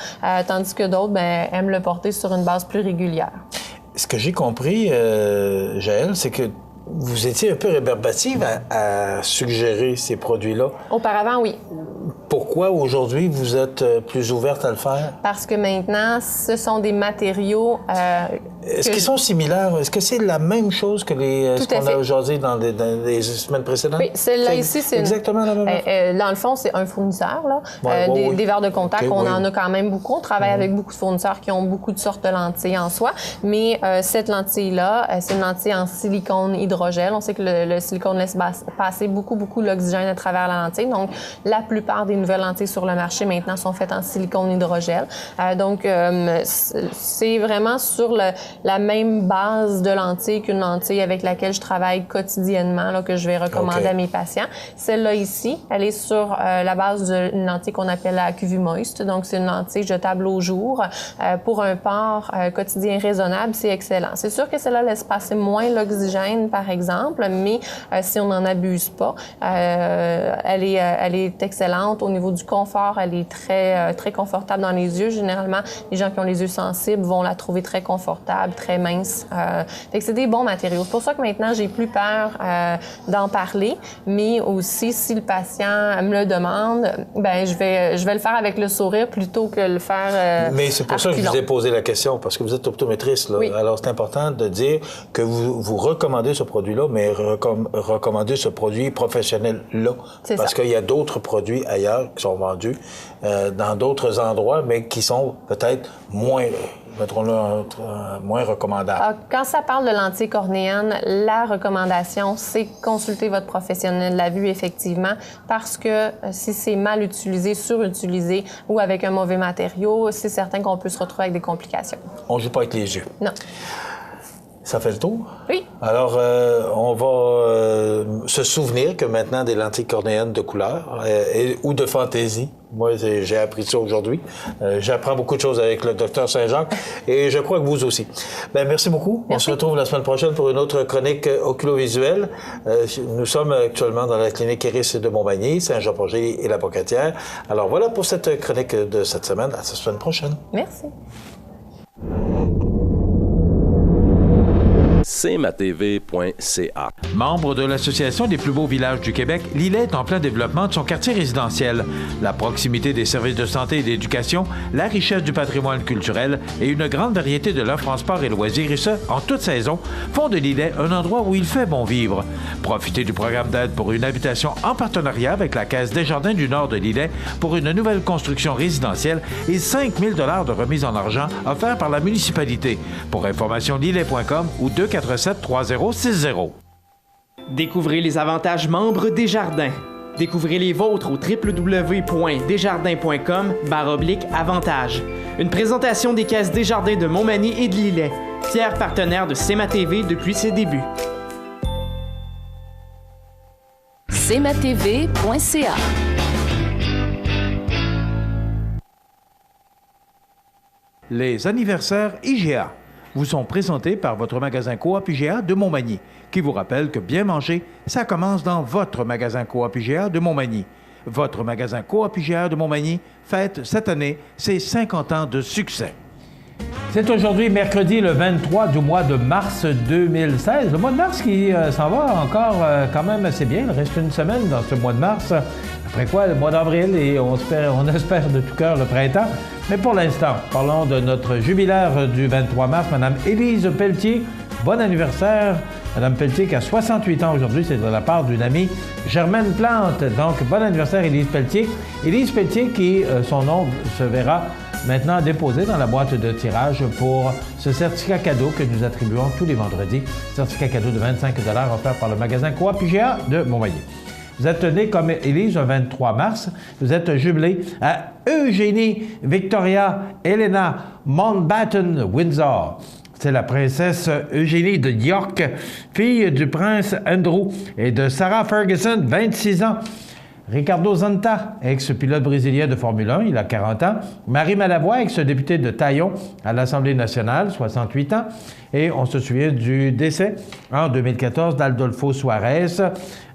tandis que d'autres aiment le porter sur une base plus régulière. Ce que j'ai compris, Jaël, c'est que vous étiez un peu rébarbative à suggérer ces produits-là. Auparavant, oui. Pourquoi aujourd'hui vous êtes plus ouverte à le faire? Parce que maintenant, ce sont des matériaux... Est-ce qu'ils sont similaires? Est-ce que c'est la même chose que ce qu'on a aujourd'hui dans les semaines précédentes? Oui, celle-là ici, c'est... Exactement la même. Dans le fond, c'est un fournisseur, là. Des verres de contact, on en a quand même beaucoup. On travaille avec beaucoup de fournisseurs qui ont beaucoup de sortes de lentilles en soi. Mais cette lentille-là, c'est une lentille en silicone hydrogel. On sait que le silicone laisse passer beaucoup l'oxygène à travers la lentille. Donc, la plupart des nouvelles lentilles sur le marché maintenant sont faites en silicone hydrogel. Donc, c'est vraiment sur la même base de lentilles qu'une lentille avec laquelle je travaille quotidiennement, là, que je vais recommander à mes patients. Celle-là ici, elle est sur la base d'une lentille qu'on appelle la Cuvumoist. Donc, c'est une lentille jetable au jour. Pour un port quotidien raisonnable, c'est excellent. C'est sûr que celle-là laisse passer moins l'oxygène, par exemple, mais si on n'en abuse pas, elle est excellente. Au niveau du confort, elle est très confortable dans les yeux. Généralement, les gens qui ont les yeux sensibles vont la trouver très confortable, très mince. Fait que c'est des bons matériaux. C'est pour ça que maintenant, j'ai plus peur d'en parler, mais aussi, si le patient me le demande, je vais le faire avec le sourire plutôt que le faire mais c'est pour ça que je vous ai posé la question, parce que vous êtes optométriste, là. Oui. Alors, c'est important de dire que vous recommandez ce produit-là, mais recommandez ce produit professionnel-là. Parce qu'il y a d'autres produits ailleurs qui sont vendus dans d'autres endroits, mais qui sont peut-être moins... mettrons-le moins recommandable. Quand ça parle de lentilles cornéennes, la recommandation, c'est consulter votre professionnel de la vue, effectivement, parce que si c'est mal utilisé, surutilisé ou avec un mauvais matériau, c'est certain qu'on peut se retrouver avec des complications. On ne joue pas avec les yeux. Non. Ça fait le tour? Oui. Alors, on va se souvenir que maintenant, des lentilles cornéennes de couleur ou de fantaisie. Moi, j'ai appris ça aujourd'hui. J'apprends beaucoup de choses avec le Dr Saint-Jacques et je crois que vous aussi. Merci beaucoup. Merci. On se retrouve la semaine prochaine pour une autre chronique oculovisuelle. Nous sommes actuellement dans la clinique Iris de Montmagny, Saint-Jean-Port-Joli et la Pocatière. Alors voilà pour cette chronique de cette semaine. À la semaine prochaine. Merci. cmatv.ca. Membre de l'Association des plus beaux villages du Québec, Lillet est en plein développement de son quartier résidentiel. La proximité des services de santé et d'éducation, la richesse du patrimoine culturel et une grande variété de l'offre en sport et loisirs, et ce, en toute saison, font de Lillet un endroit où il fait bon vivre. Profitez du programme d'aide pour une habitation en partenariat avec la Caisse Desjardins du Nord de Lillet pour une nouvelle construction résidentielle et 5 000 $ de remise en argent offerts par la municipalité. Pour information, lillet.com ou 247-3060. Découvrez les avantages membres Desjardins. Découvrez les vôtres au www.desjardins.com/avantages. Une présentation des caisses Desjardins de Montmagny et de Lillet, fiers partenaires de CMA-TV depuis ses débuts. cmatv.ca. Les anniversaires IGA vous sont présentés par votre magasin Coop IGA de Montmagny, qui vous rappelle que bien manger, ça commence dans votre magasin Coop IGA de Montmagny. Votre magasin Coop IGA de Montmagny fête cette année ses 50 ans de succès. C'est aujourd'hui, mercredi, le 23 du mois de mars 2016. Le mois de mars qui s'en va encore quand même assez bien. Il reste une semaine dans ce mois de mars. Après quoi, le mois d'avril, et on espère de tout cœur le printemps. Mais pour l'instant, parlons de notre jubilaire du 23 mars, Mme Élise Pelletier. Bon anniversaire, Mme Pelletier, qui a 68 ans aujourd'hui. C'est de la part d'une amie, Germaine Plante. Donc, bon anniversaire, Élise Pelletier. Élise Pelletier, qui, son nom se verra maintenant déposé dans la boîte de tirage pour ce certificat cadeau que nous attribuons tous les vendredis. Certificat cadeau de 25 $ offert par le magasin Coop IGA de Montmagny. Vous êtes né comme Élise le 23 mars. Vous êtes jumelé à Eugénie Victoria Helena Mountbatten Windsor. C'est la princesse Eugénie de York, fille du prince Andrew et de Sarah Ferguson, 26 ans. Ricardo Zonta, ex-pilote brésilien de Formule 1, il a 40 ans. Marie Malavoie, ex-députée de Taillon à l'Assemblée nationale, 68 ans. Et on se souvient du décès en 2014 d'Adolfo Suarez.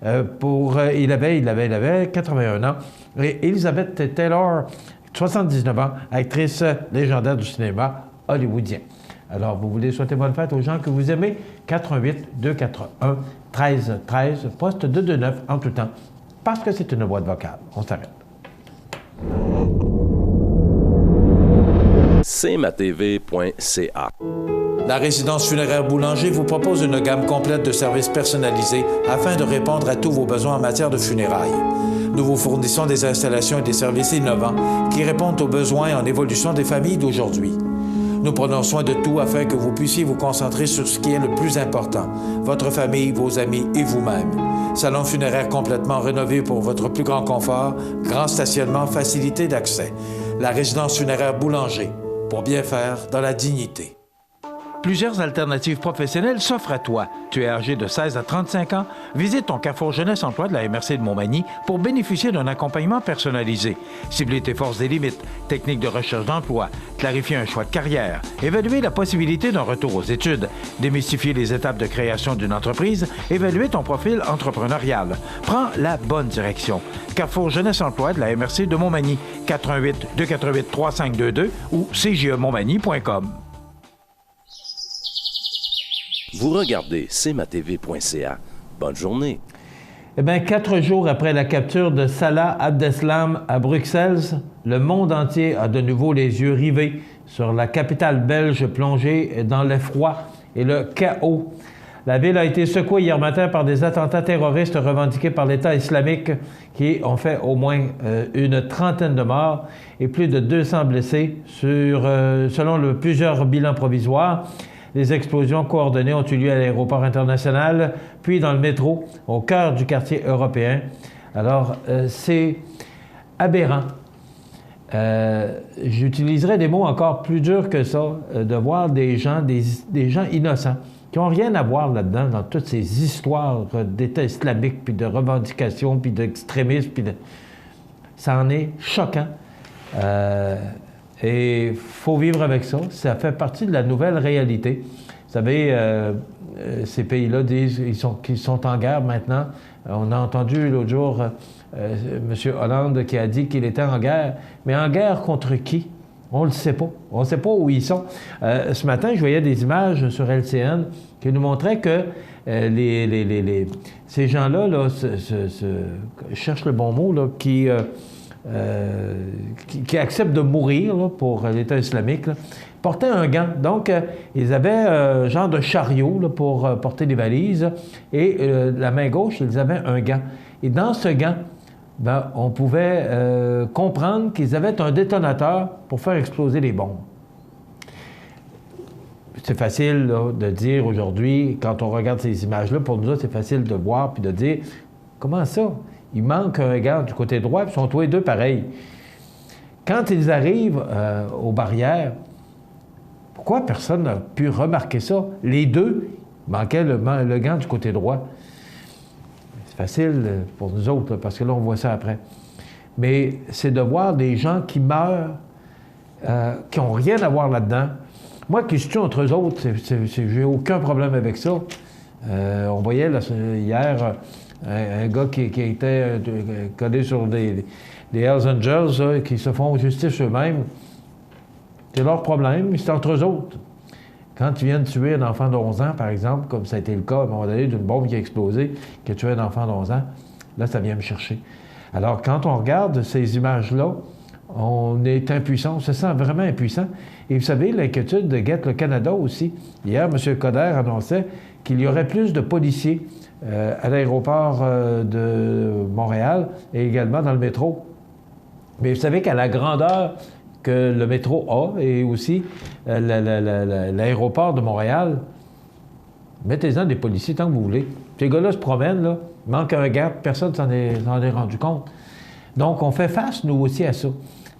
Il avait 81 ans. Et Elizabeth Taylor, 79 ans, actrice légendaire du cinéma hollywoodien. Alors, vous voulez souhaiter bonne fête aux gens que vous aimez? 88-241-1313, poste 229 en tout temps. Parce que c'est une boîte vocale. On s'arrête. cmatv.ca. La résidence funéraire Boulanger vous propose une gamme complète de services personnalisés afin de répondre à tous vos besoins en matière de funérailles. Nous vous fournissons des installations et des services innovants qui répondent aux besoins en évolution des familles d'aujourd'hui. Nous prenons soin de tout afin que vous puissiez vous concentrer sur ce qui est le plus important, votre famille, vos amis et vous-même. Salon funéraire complètement rénové pour votre plus grand confort, grand stationnement, facilité d'accès. La résidence funéraire Boulanger, pour bien faire dans la dignité. Plusieurs alternatives professionnelles s'offrent à toi. Tu es âgé de 16 à 35 ans? Visite ton Carrefour Jeunesse Emploi de la MRC de Montmagny pour bénéficier d'un accompagnement personnalisé. Cibler tes forces et limites, techniques de recherche d'emploi, clarifier un choix de carrière, évaluer la possibilité d'un retour aux études, démystifier les étapes de création d'une entreprise, évaluer ton profil entrepreneurial. Prends la bonne direction. Carrefour Jeunesse Emploi de la MRC de Montmagny, 418-248-3522 ou cjemontmagny.com. Vous regardez cmatv.ca. Bonne journée. Eh bien, 4 jours après la capture de Salah Abdeslam à Bruxelles, le monde entier a de nouveau les yeux rivés sur la capitale belge plongée dans l'effroi et le chaos. La ville a été secouée hier matin par des attentats terroristes revendiqués par l'État islamique qui ont fait au moins une trentaine de morts et plus de 200 blessés selon plusieurs bilans provisoires. Les explosions coordonnées ont eu lieu à l'aéroport international, puis dans le métro, au cœur du quartier européen. Alors, c'est aberrant. J'utiliserai des mots encore plus durs que ça, de voir des gens innocents, qui n'ont rien à voir là-dedans, dans toutes ces histoires d'État islamique, puis de revendications, puis d'extrémisme, ça en est choquant. Et il faut vivre avec ça. Ça fait partie de la nouvelle réalité. Vous savez, ces pays-là disent qu'ils sont en guerre maintenant. On a entendu l'autre jour M. Hollande qui a dit qu'il était en guerre. Mais en guerre contre qui? On ne le sait pas. On ne sait pas où ils sont. Ce matin, je voyais des images sur LCN qui nous montraient que ces gens-là, je cherche le bon mot, là, qui acceptent de mourir là, pour l'État islamique, là, portaient un gant. Donc, ils avaient un genre de chariot là, pour porter des valises et la main gauche, ils avaient un gant. Et dans ce gant, on pouvait comprendre qu'ils avaient un détonateur pour faire exploser les bombes. C'est facile là, de dire aujourd'hui, quand on regarde ces images-là, pour nous autres, c'est facile de voir puis de dire « Comment ça? Il manque un gars du côté droit, puis ils sont tous les deux pareils. » Quand ils arrivent aux barrières, pourquoi personne n'a pu remarquer ça? Les deux manquaient le gant du côté droit. C'est facile pour nous autres, là, parce que là, on voit ça après. Mais c'est de voir des gens qui meurent, qui n'ont rien à voir là-dedans. Moi, qui se tue entre eux autres, j'ai aucun problème avec ça. On voyait là, hier un gars qui était collé sur des Hells Angels là, qui se font justice eux-mêmes. C'est leur problème, c'est entre eux autres. Quand ils viennent tuer un enfant d'11 ans, par exemple, comme ça a été le cas à un moment donné d'une bombe qui a explosé, qui a tué un enfant d'11 ans, là, ça vient me chercher. Alors, quand on regarde ces images-là, on est impuissant, on se sent vraiment impuissant. Et vous savez, l'inquiétude guette le Canada aussi. Hier, M. Coder annonçait qu'il y aurait plus de policiers à l'aéroport de Montréal et également dans le métro. Mais vous savez qu'à la grandeur que le métro a et aussi l'aéroport de Montréal, mettez-en des policiers tant que vous voulez. Ces gars-là se promènent, là, il manque un gap, personne s'en est rendu compte. Donc, on fait face, nous aussi, à ça.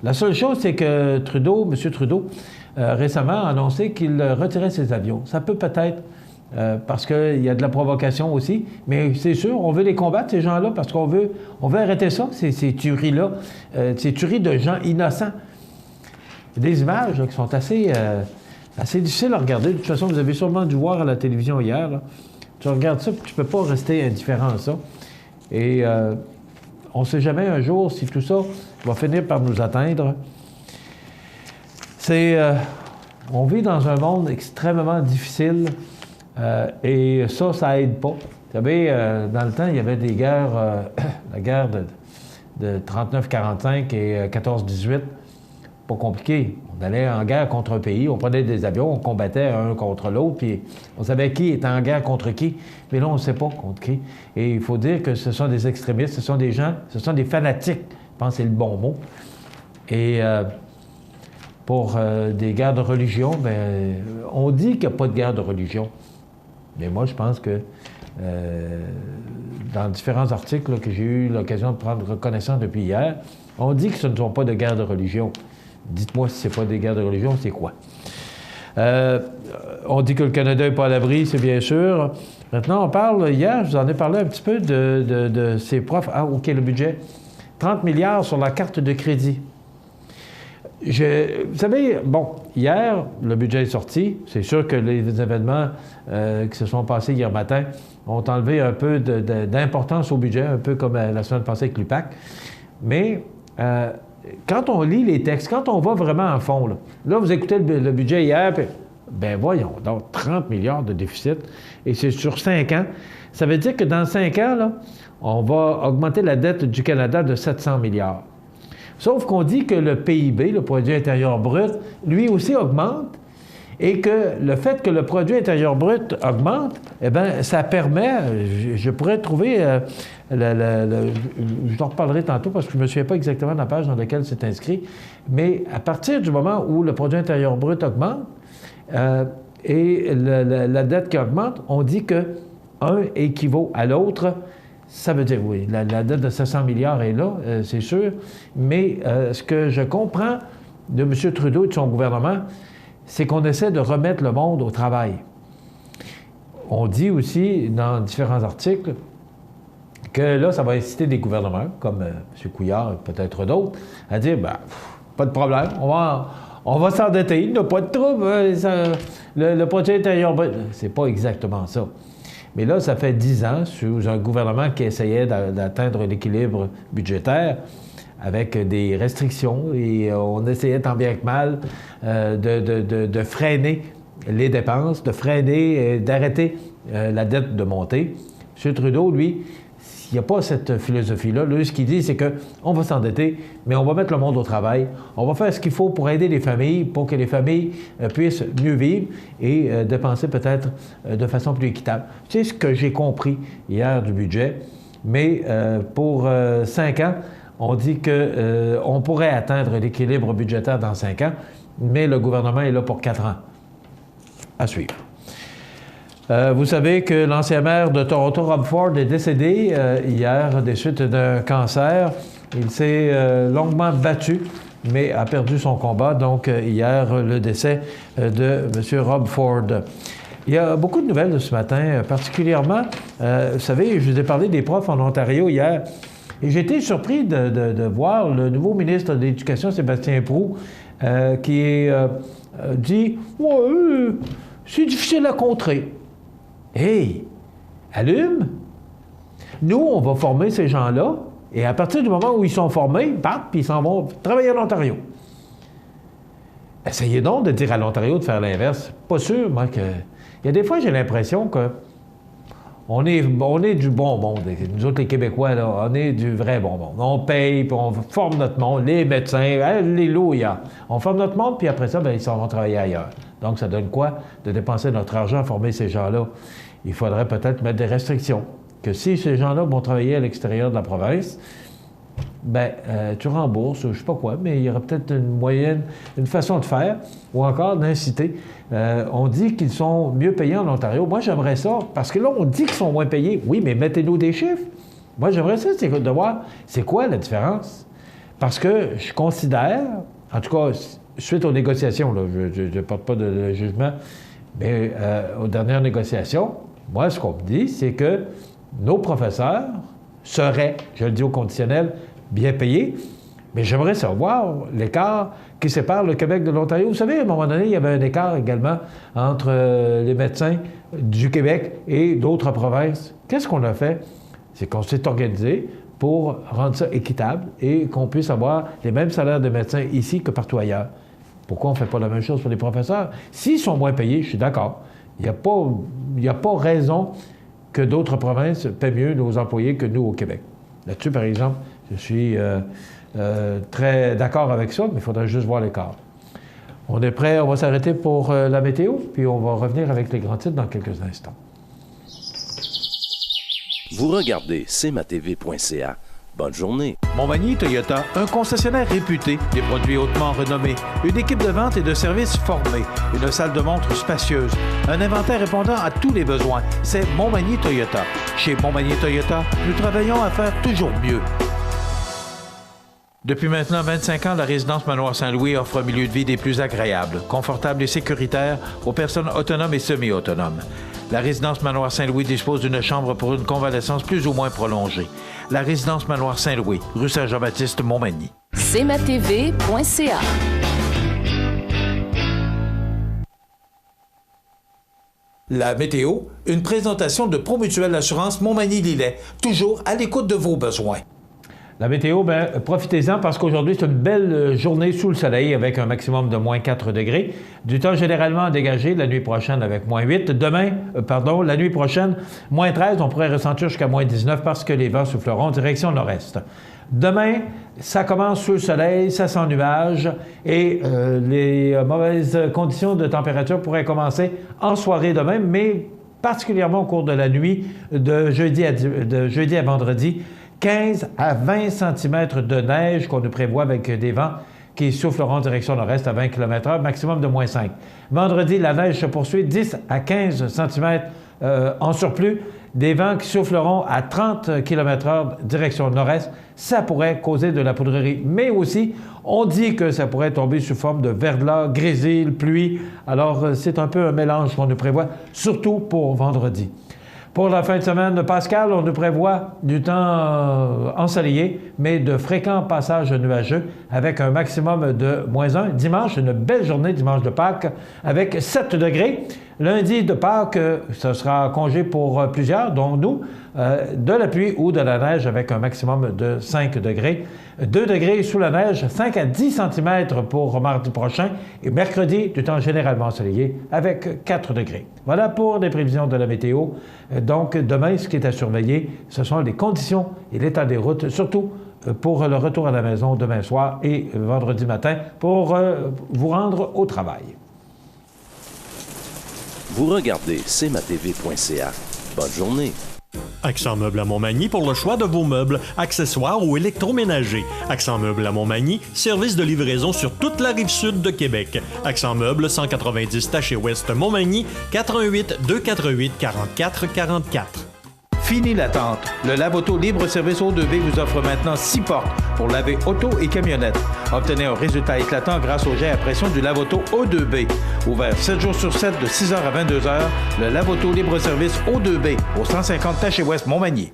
La seule chose, c'est que M. Trudeau, récemment a annoncé qu'il retirait ses avions. Ça peut peut-être parce qu'il y a de la provocation aussi. Mais c'est sûr, on veut les combattre, ces gens-là, parce qu'on veut arrêter ça, ces tueries-là, ces tueries de gens innocents. Des images là, qui sont assez difficiles à regarder. De toute façon, vous avez sûrement dû voir à la télévision hier. Là. Tu regardes ça, puis tu ne peux pas rester indifférent à ça. Et on ne sait jamais un jour si tout ça va finir par nous atteindre. On vit dans un monde extrêmement difficile et ça aide pas. Vous savez, dans le temps, il y avait des guerres, la guerre de 39-45 et 14-18. Pas compliqué. On allait en guerre contre un pays, on prenait des avions, on combattait un contre l'autre, puis on savait qui était en guerre contre qui. Mais là, on ne sait pas contre qui. Et il faut dire que ce sont des extrémistes, ce sont des gens, ce sont des fanatiques. Je pense que c'est le bon mot. Et pour des guerres de religion, bien, on dit qu'il n'y a pas de guerre de religion. Mais moi, je pense que dans différents articles là, que j'ai eu l'occasion de prendre connaissance depuis hier, on dit que ce ne sont pas de guerres de religion. Dites-moi si ce n'est pas des guerres de religion, c'est quoi? On dit que le Canada n'est pas à l'abri, c'est bien sûr. Maintenant, on parle, hier, je vous en ai parlé un petit peu de ces profs. Ah, OK, le budget. 30 milliards sur la carte de crédit. Vous savez, bon, hier, le budget est sorti. C'est sûr que les événements qui se sont passés hier matin ont enlevé un peu d'importance au budget, un peu comme la semaine passée avec l'UPAC. Mais quand on lit les textes, quand on va vraiment en fond, là vous écoutez le budget hier, puis, ben voyons, donc 30 milliards de déficit, et c'est sur 5 ans. Ça veut dire que dans 5 ans, là, on va augmenter la dette du Canada de 700 milliards. Sauf qu'on dit que le PIB, le produit intérieur brut, lui aussi augmente, et que le fait que le produit intérieur brut augmente, eh bien, ça permet, je pourrais trouver, je t'en reparlerai tantôt parce que je ne me souviens pas exactement de la page dans laquelle c'est inscrit, mais à partir du moment où le produit intérieur brut augmente et la dette qui augmente, on dit que un équivaut à l'autre. Ça veut dire, oui, la dette de 700 milliards est là, c'est sûr, mais ce que je comprends de M. Trudeau et de son gouvernement, c'est qu'on essaie de remettre le monde au travail. On dit aussi dans différents articles que là, ça va inciter des gouvernements, comme M. Couillard et peut-être d'autres, à dire, ben, pas de problème, on va s'endetter, il n'y a pas de trouble, le produit intérieur brut. C'est pas exactement ça. Mais là, ça fait 10 ans, sous un gouvernement qui essayait d'atteindre l'équilibre budgétaire, avec des restrictions, et on essayait tant bien que mal de freiner les dépenses, de freiner, d'arrêter la dette de monter. M. Trudeau, lui, il n'y a pas cette philosophie-là. Lui, ce qu'il dit, c'est qu'on va s'endetter, mais on va mettre le monde au travail. On va faire ce qu'il faut pour aider les familles, pour que les familles puissent mieux vivre et dépenser peut-être de façon plus équitable. C'est ce que j'ai compris hier du budget. Mais pour 5 ans, on dit qu'on pourrait atteindre l'équilibre budgétaire dans 5 ans, mais le gouvernement est là pour 4 ans. À suivre. Vous savez que l'ancien maire de Toronto, Rob Ford, est décédé hier des suites d'un cancer. Il s'est longuement battu, mais a perdu son combat. Donc, hier, le décès de M. Rob Ford. Il y a beaucoup de nouvelles de ce matin, particulièrement, vous savez, je vous ai parlé des profs en Ontario hier. Et j'ai été surpris de voir le nouveau ministre de l'Éducation, Sébastien Proulx, qui dit « Ouais, c'est difficile à contrer. » Hey, allume! Nous, on va former ces gens-là, et à partir du moment où ils sont formés, ils partent, puis ils s'en vont travailler à l'Ontario. Essayez donc de dire à l'Ontario de faire l'inverse. Pas sûr, moi, que... Il y a des fois, j'ai l'impression que on est du bon monde. Nous autres, les Québécois, là, on est du vrai bon monde. On paye, puis on forme notre monde, les médecins, alléluia. On forme notre monde, puis après ça, bien, ils s'en vont travailler ailleurs. Donc, ça donne quoi? De dépenser notre argent à former ces gens-là. Il faudrait peut-être mettre des restrictions. Que si ces gens-là vont travailler à l'extérieur de la province, bien, tu rembourses, je ne sais pas quoi, mais il y aura peut-être une façon de faire, ou encore d'inciter. On dit qu'ils sont mieux payés en Ontario. Moi, j'aimerais ça, parce que là, on dit qu'ils sont moins payés. Oui, mais mettez-nous des chiffres. Moi, j'aimerais ça, c'est de voir, c'est quoi la différence? Parce que je considère, en tout cas, suite aux négociations, là, je ne porte pas de jugement, Mais aux dernières négociations, moi, ce qu'on me dit, c'est que nos professeurs seraient, je le dis au conditionnel, bien payés. Mais j'aimerais savoir l'écart qui sépare le Québec de l'Ontario. Vous savez, à un moment donné, il y avait un écart également entre les médecins du Québec et d'autres provinces. Qu'est-ce qu'on a fait? C'est qu'on s'est organisé pour rendre ça équitable et qu'on puisse avoir les mêmes salaires de médecins ici que partout ailleurs. Pourquoi on ne fait pas la même chose pour les professeurs? S'ils sont moins payés, je suis d'accord. Il n'y a pas raison que d'autres provinces paient mieux nos employés que nous au Québec. Là-dessus, par exemple, je suis très d'accord avec ça, mais il faudrait juste voir l'écart. On est prêt, on va s'arrêter pour la météo, puis on va revenir avec les grands titres dans quelques instants. Vous regardez cmatv.ca. Bonne journée. Montmagny Toyota, un concessionnaire réputé, des produits hautement renommés, une équipe de vente et de services formée, une salle de montre spacieuse, un inventaire répondant à tous les besoins. C'est Montmagny Toyota. Chez Montmagny Toyota, nous travaillons à faire toujours mieux. Depuis maintenant 25 ans, la résidence Manoir Saint-Louis offre un milieu de vie des plus agréables, confortable et sécuritaire aux personnes autonomes et semi-autonomes. La résidence Manoir Saint-Louis dispose d'une chambre pour une convalescence plus ou moins prolongée. La résidence Manoir Saint-Louis, rue Saint-Jean-Baptiste, Montmagny. cmatv.ca. La météo, une présentation de Promutuelle Assurance Montmagny-Lillet, toujours à l'écoute de vos besoins. La météo, profitez-en parce qu'aujourd'hui, c'est une belle journée sous le soleil avec un maximum de moins 4 degrés. Du temps généralement dégagé la nuit prochaine avec moins 8. La nuit prochaine, moins 13. On pourrait ressentir jusqu'à moins 19 parce que les vents souffleront en direction nord-est. Demain, ça commence sous le soleil, ça sans nuages et les mauvaises conditions de température pourraient commencer en soirée demain, mais particulièrement au cours de la nuit de jeudi à vendredi. 15 à 20 cm de neige qu'on nous prévoit avec des vents qui souffleront en direction nord-est à 20 km/h, maximum de moins 5. Vendredi, la neige se poursuit 10 à 15 cm en surplus. Des vents qui souffleront à 30 km/h direction nord-est. Ça pourrait causer de la poudrerie. Mais aussi, on dit que ça pourrait tomber sous forme de verglas, grésil, pluie. Alors, c'est un peu un mélange qu'on nous prévoit, surtout pour vendredi. Pour la fin de semaine, Pascal, on nous prévoit du temps ensoleillé, mais de fréquents passages nuageux avec un maximum de moins 1. Dimanche, une belle journée, dimanche de Pâques, avec 7 degrés. Lundi de Pâques, ce sera congé pour plusieurs, dont nous, de la pluie ou de la neige avec un maximum de 5 degrés. 2 degrés sous la neige, 5 à 10 cm pour mardi prochain. Et mercredi, du temps généralement ensoleillé avec 4 degrés. Voilà pour les prévisions de la météo. Donc, demain, ce qui est à surveiller, ce sont les conditions et l'état des routes, surtout pour le retour à la maison demain soir et vendredi matin pour vous rendre au travail. Vous regardez cmatv.ca. Bonne journée. Accent Meubles à Montmagny pour le choix de vos meubles, accessoires ou électroménagers. Accent Meubles à Montmagny, service de livraison sur toute la rive sud de Québec. Accent Meubles, 190 Taché-Ouest Montmagny, 88 248 44 44. Fini l'attente. Le lave-auto libre-service O2B vous offre maintenant 6 portes pour laver auto et camionnette. Obtenez un résultat éclatant grâce au jet à pression du lave-auto O2B. Ouvert 7 jours sur 7 de 6h à 22h, le lave-auto libre-service O2B au 150 Taché-Ouest Montmagny.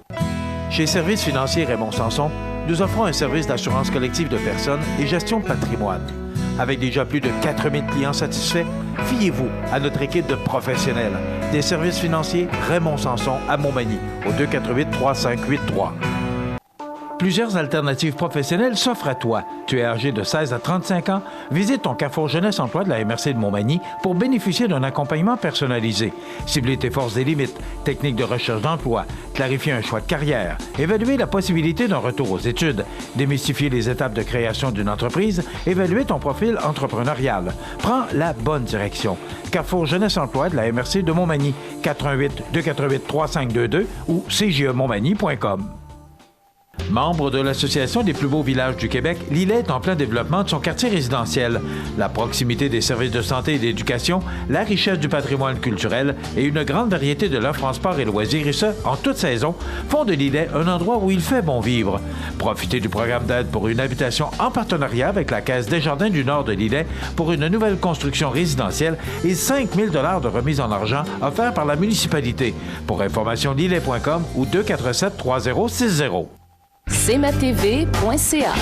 Chez Services financiers Raymond Sanson, nous offrons un service d'assurance collective de personnes et gestion de patrimoine. Avec déjà plus de 4000 clients satisfaits, fiez-vous à notre équipe de professionnels. Des services financiers Raymond Sanson à Montmagny, au 248-3583. Plusieurs alternatives professionnelles s'offrent à toi. Tu es âgé de 16 à 35 ans? Visite ton Carrefour Jeunesse Emploi de la MRC de Montmagny pour bénéficier d'un accompagnement personnalisé. Cibler tes forces et limites, techniques de recherche d'emploi, clarifier un choix de carrière, évaluer la possibilité d'un retour aux études, démystifier les étapes de création d'une entreprise, évaluer ton profil entrepreneurial. Prends la bonne direction. Carrefour Jeunesse Emploi de la MRC de Montmagny, 418-248-3522 ou cjemontmagny.com. Membre de l'Association des plus beaux villages du Québec, Lillet est en plein développement de son quartier résidentiel. La proximité des services de santé et d'éducation, la richesse du patrimoine culturel et une grande variété de l'offre en sport et loisirs, et ce, en toute saison, font de Lillet un endroit où il fait bon vivre. Profitez du programme d'aide pour une habitation en partenariat avec la Caisse Desjardins du Nord de Lillet pour une nouvelle construction résidentielle et 5 000 $ de remise en argent offerts par la municipalité. Pour information, lillet.com ou 247-3060. cmatv.ca.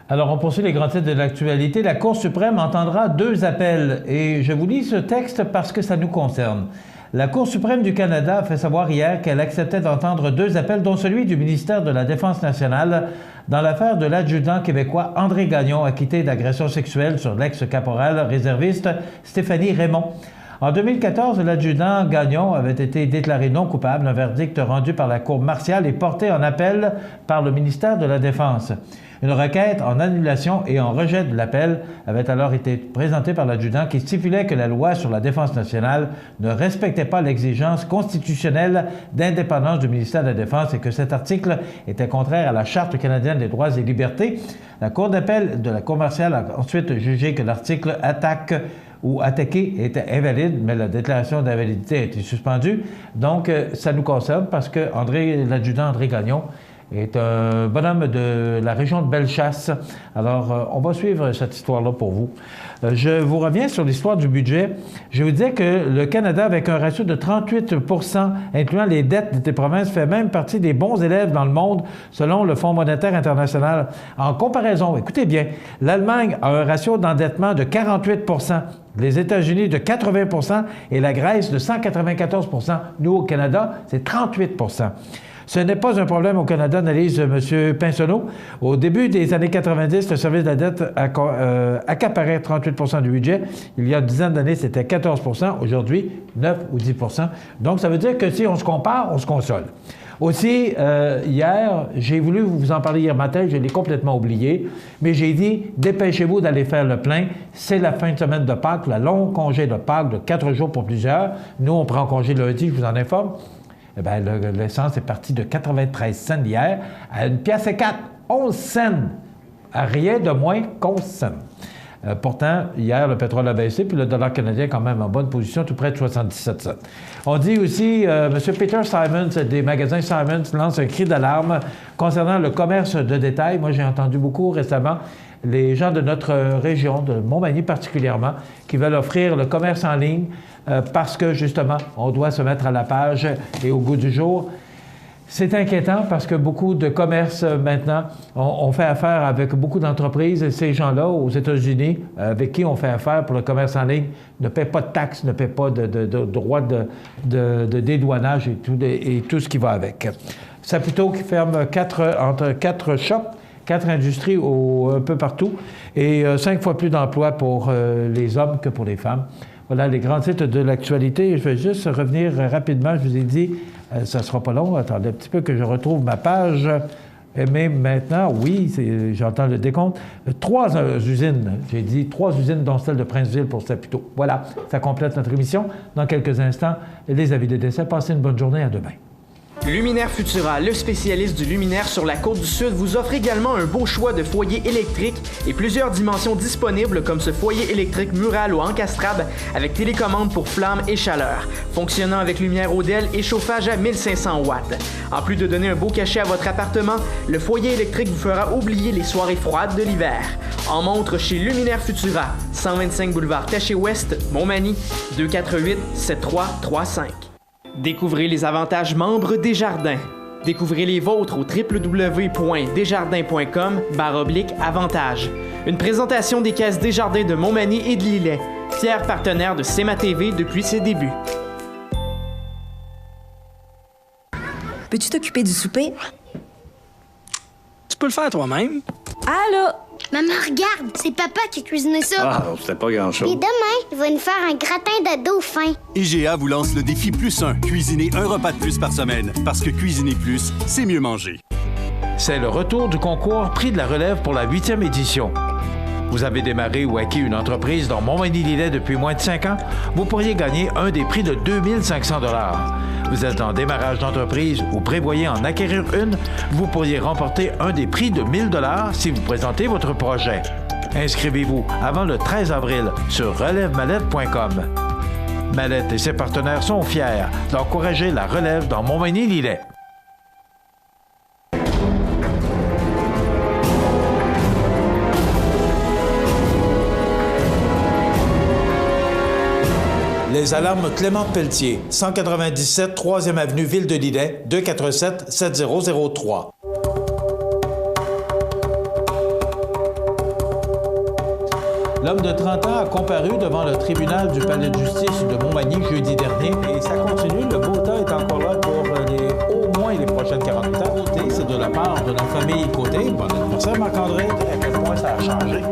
Alors, on poursuit les grands titres de l'actualité. La Cour suprême entendra 2 appels. Et je vous lis ce texte parce que ça nous concerne. La Cour suprême du Canada a fait savoir hier qu'elle acceptait d'entendre 2 appels, dont celui du ministère de la Défense nationale dans l'affaire de l'adjudant québécois André Gagnon, acquitté d'agression sexuelle sur l'ex-caporal réserviste Stéphanie Raymond. En 2014, l'adjudant Gagnon avait été déclaré non coupable. Un verdict rendu par la Cour martiale et porté en appel par le ministère de la Défense. Une requête en annulation et en rejet de l'appel avait alors été présentée par l'adjudant qui stipulait que la loi sur la défense nationale ne respectait pas l'exigence constitutionnelle d'indépendance du ministère de la Défense et que cet article était contraire à la Charte canadienne des droits et libertés. La Cour d'appel de la Cour martiale a ensuite jugé que l'article attaqué était invalide, mais la déclaration d'invalidité a été suspendue. Donc, ça nous concerne parce que l'adjudant André Gagnon est un bonhomme de la région de Bellechasse. Alors, on va suivre cette histoire-là pour vous. Je vous reviens sur l'histoire du budget. Je vous disais que le Canada, avec un ratio de 38 %, incluant les dettes des provinces, fait même partie des bons élèves dans le monde, selon le Fonds monétaire international. En comparaison, écoutez bien, l'Allemagne a un ratio d'endettement de 48 %, les États-Unis de 80 % et la Grèce de 194 %. Nous, au Canada, c'est 38 %. Ce n'est pas un problème au Canada, analyse M. Pinsonneau. Au début des années 90, le service de la dette accaparait 38 % du budget. Il y a une dizaine d'années, c'était 14 %. Aujourd'hui, 9 ou 10 %. Donc, ça veut dire que si on se compare, on se console. Aussi, hier, j'ai voulu vous en parler hier matin, je l'ai complètement oublié, mais j'ai dit, dépêchez-vous d'aller faire le plein. C'est la fin de semaine de Pâques, le long congé de Pâques de 4 jours pour plusieurs. Nous, on prend congé lundi, je vous en informe. Eh bien, l'essence est partie de 93 cents hier à 1 pièce et 4, 11 cents. À rien de moins qu'11 cents. Pourtant, hier, le pétrole a baissé, puis le dollar canadien est quand même en bonne position, tout près de 77 cents. On dit aussi, M. Peter Simons, des magasins Simons, lance un cri d'alarme concernant le commerce de détail. Moi, j'ai entendu beaucoup récemment les gens de notre région, de Montmagny particulièrement, qui veulent offrir le commerce en ligne parce que, justement, on doit se mettre à la page et au goût du jour. C'est inquiétant parce que beaucoup de commerces, maintenant, on fait affaire avec beaucoup d'entreprises et ces gens-là, aux États-Unis, avec qui on fait affaire pour le commerce en ligne, ne paient pas de taxes, ne paient pas de droits de dédouanage et tout ce qui va avec. Saputo qui ferme entre 4 shops, 4 industries un peu partout et 5 fois plus d'emplois pour les hommes que pour les femmes. Voilà les grands titres de l'actualité. Je vais juste revenir rapidement. Je vous ai dit, ça ne sera pas long. Attendez un petit peu que je retrouve ma page. Mais maintenant, oui, j'entends le décompte. 3 usines, j'ai dit 3 usines, dont celle de Princeville pour Saputo. Voilà, ça complète notre émission. Dans quelques instants, les avis de décès. Passez une bonne journée. À demain. Luminaire Futura, le spécialiste du luminaire sur la Côte-du-Sud, vous offre également un beau choix de foyers électriques et plusieurs dimensions disponibles comme ce foyer électrique mural ou encastrable avec télécommande pour flammes et chaleur, fonctionnant avec lumière Odell et chauffage à 1500 watts. En plus de donner un beau cachet à votre appartement, le foyer électrique vous fera oublier les soirées froides de l'hiver. En montre chez Luminaire Futura, 125 boulevard Taché-Ouest, Montmagny, 248-7335. Découvrez les avantages membres Desjardins. Découvrez les vôtres au www.desjardins.com/avantages. Une présentation des caisses Desjardins de Montmagny et de Lillet, fier partenaire de CMA-TV depuis ses débuts. Peux-tu t'occuper du souper? Tu peux le faire toi-même. Allô? Maman, regarde, c'est papa qui a cuisiné ça. Ah, c'était pas grand-chose. Et demain, il va nous faire un gratin de dauphin. IGA vous lance le défi +1. Cuisiner un repas de plus par semaine. Parce que cuisiner plus, c'est mieux manger. C'est le retour du concours Prix de la relève pour la 8e édition. Vous avez démarré ou acquis une entreprise dans Montmagny-Lillet depuis moins de 5 ans? Vous pourriez gagner un des prix de 2500 $. Vous êtes en démarrage d'entreprise ou prévoyez en acquérir une? Vous pourriez remporter un des prix de 1000 $ si vous présentez votre projet. Inscrivez-vous avant le 13 avril sur relèvemallette.com. Mallette et ses partenaires sont fiers d'encourager la relève dans Montmagny-Lillet. Les alarmes Clément Pelletier, 197 3e avenue Ville de Lillet, 247-7003. L'homme de 30 ans a comparu devant le tribunal du palais de justice de Montmagny jeudi dernier et ça continue. Le beau temps est encore là pour au moins les prochaines 48 heures. Côté, c'est de la part de la famille Côté. Bon anniversaire Marc-André. À quel point ça a changé?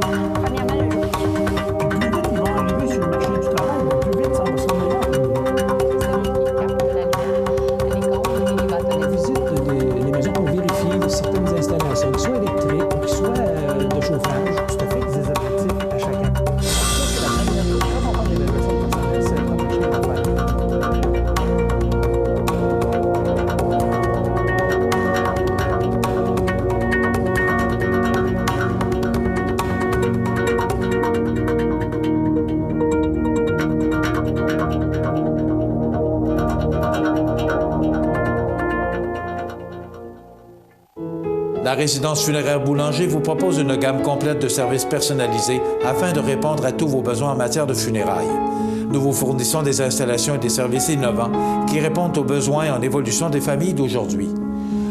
La résidence funéraire Boulanger vous propose une gamme complète de services personnalisés afin de répondre à tous vos besoins en matière de funérailles. Nous vous fournissons des installations et des services innovants qui répondent aux besoins en évolution des familles d'aujourd'hui.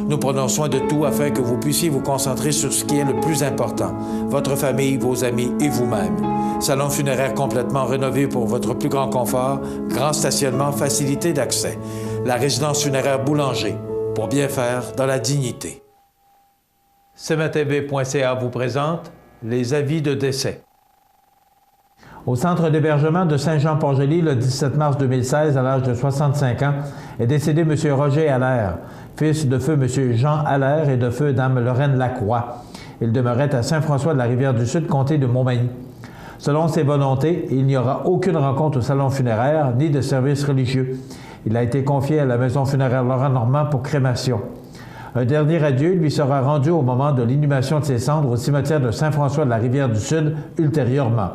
Nous prenons soin de tout afin que vous puissiez vous concentrer sur ce qui est le plus important, votre famille, vos amis et vous-même. Salon funéraire complètement rénové pour votre plus grand confort, grand stationnement, facilité d'accès. La résidence funéraire Boulanger, pour bien faire dans la dignité. CMATV.ca vous présente les avis de décès. Au centre d'hébergement de Saint-Jean-Port-Joli, le 17 mars 2016, à l'âge de 65 ans, est décédé M. Roger Allaire, fils de feu M. Jean Allaire et de feu Dame Lorraine Lacroix. Il demeurait à Saint-François de la Rivière-du-Sud, comté de Montmagny. Selon ses volontés, il n'y aura aucune rencontre au salon funéraire ni de service religieux. Il a été confié à la maison funéraire Laurent-Normand pour crémation. Un dernier adieu lui sera rendu au moment de l'inhumation de ses cendres au cimetière de Saint-François de la Rivière-du-Sud ultérieurement.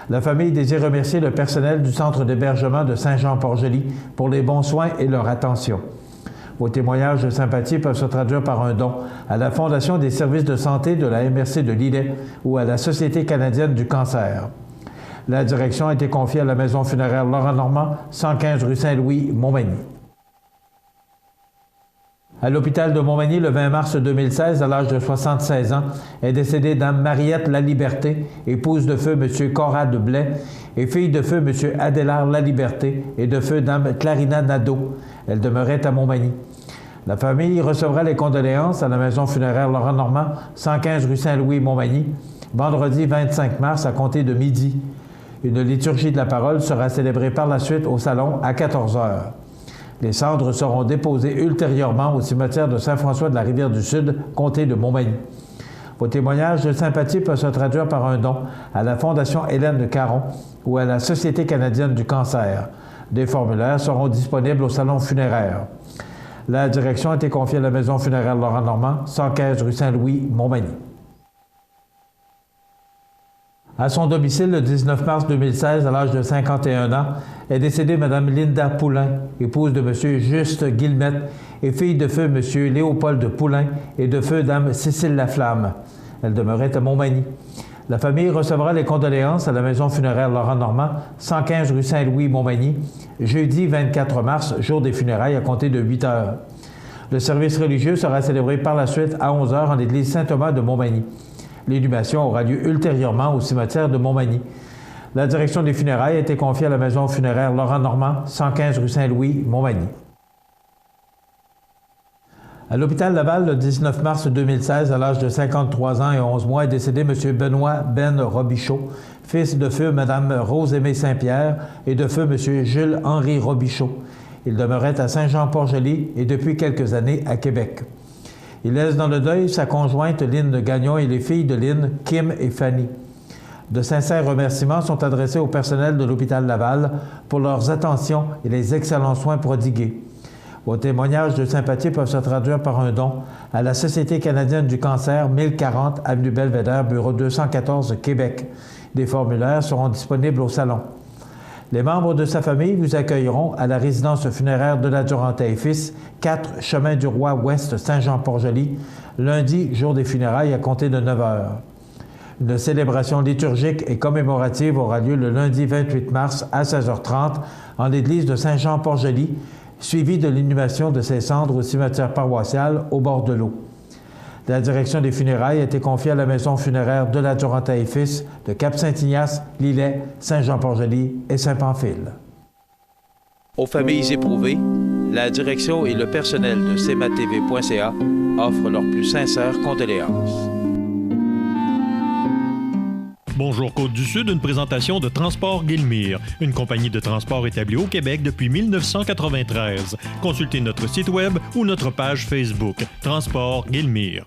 La famille désire remercier le personnel du centre d'hébergement de Saint-Jean-Port-Joli pour les bons soins et leur attention. Vos témoignages de sympathie peuvent se traduire par un don à la Fondation des services de santé de la MRC de Lillet ou à la Société canadienne du cancer. La direction a été confiée à la maison funéraire Laurent-Normand, 115 rue Saint-Louis, Montmagny. À l'hôpital de Montmagny, le 20 mars 2016, à l'âge de 76 ans, est décédée Dame Mariette Laliberté, épouse de feu M. Conrad Blais, et fille de feu M. Adélard Laliberté et de feu Dame Clarina Nadeau. Elle demeurait à Montmagny. La famille recevra les condoléances à la maison funéraire Laurent-Normand, 115 rue Saint-Louis, Montmagny, vendredi 25 mars à compter de midi. Une liturgie de la parole sera célébrée par la suite au salon à 14 heures. Les cendres seront déposées ultérieurement au cimetière de Saint-François de la Rivière-du-Sud, comté de Montmagny. Vos témoignages de sympathie peuvent se traduire par un don à la Fondation Hélène de Caron ou à la Société canadienne du cancer. Des formulaires seront disponibles au salon funéraire. La direction a été confiée à la maison funéraire Laurent-Normand, 115 rue Saint-Louis, Montmagny. À son domicile, le 19 mars 2016, à l'âge de 51 ans, est décédée Mme Linda Poulain, épouse de M. Juste Guillemette et fille de feu M. Léopold Poulain et de feu Dame Cécile Laflamme. Elle demeurait à Montmagny. La famille recevra les condoléances à la maison funéraire Laurent-Normand, 115 rue Saint-Louis, Montmagny, jeudi 24 mars, jour des funérailles à compter de 8 heures. Le service religieux sera célébré par la suite à 11 heures en l'église Saint-Thomas de Montmagny. L'inhumation aura lieu ultérieurement au cimetière de Montmagny. La direction des funérailles a été confiée à la maison funéraire Laurent-Normand, 115 rue Saint-Louis, Montmagny. À l'hôpital Laval, le 19 mars 2016, à l'âge de 53 ans et 11 mois, est décédé M. Benoît Ben Robichaud, fils de feu Mme Rose-Aimée Saint-Pierre et de feu M. Jules-Henri Robichaud. Il demeurait à Saint-Jean-Port-Joli et depuis quelques années à Québec. Il laisse dans le deuil sa conjointe Lynne Gagnon et les filles de Lynne, Kim et Fanny. De sincères remerciements sont adressés au personnel de l'hôpital Laval pour leurs attentions et les excellents soins prodigués. Vos témoignages de sympathie peuvent se traduire par un don à la Société canadienne du cancer, 1040 Avenue Belvedere, bureau 214, Québec. Des formulaires seront disponibles au salon. Les membres de sa famille vous accueilleront à la résidence funéraire de la Durantaye Fils, 4 Chemin du Roi Ouest, Saint-Jean-Port-Joli, lundi, jour des funérailles, à compter de 9 heures. Une célébration liturgique et commémorative aura lieu le lundi 28 mars à 16h30 en l'église de Saint-Jean-Port-Joli, suivie de l'inhumation de ses cendres au cimetière paroissial au bord de l'eau. La direction des funérailles a été confiée à la maison funéraire de la Durantaye Fils de Cap-Saint-Ignace, Lillet, Saint-Jean-Port-Joli et Saint-Pamphile. Aux familles éprouvées, la direction et le personnel de cmatv.ca offrent leurs plus sincères condoléances. Bonjour Côte-du-Sud, une présentation de Transport Guillemire, une compagnie de transport établie au Québec depuis 1993. Consultez notre site web ou notre page Facebook, Transport Guillemire.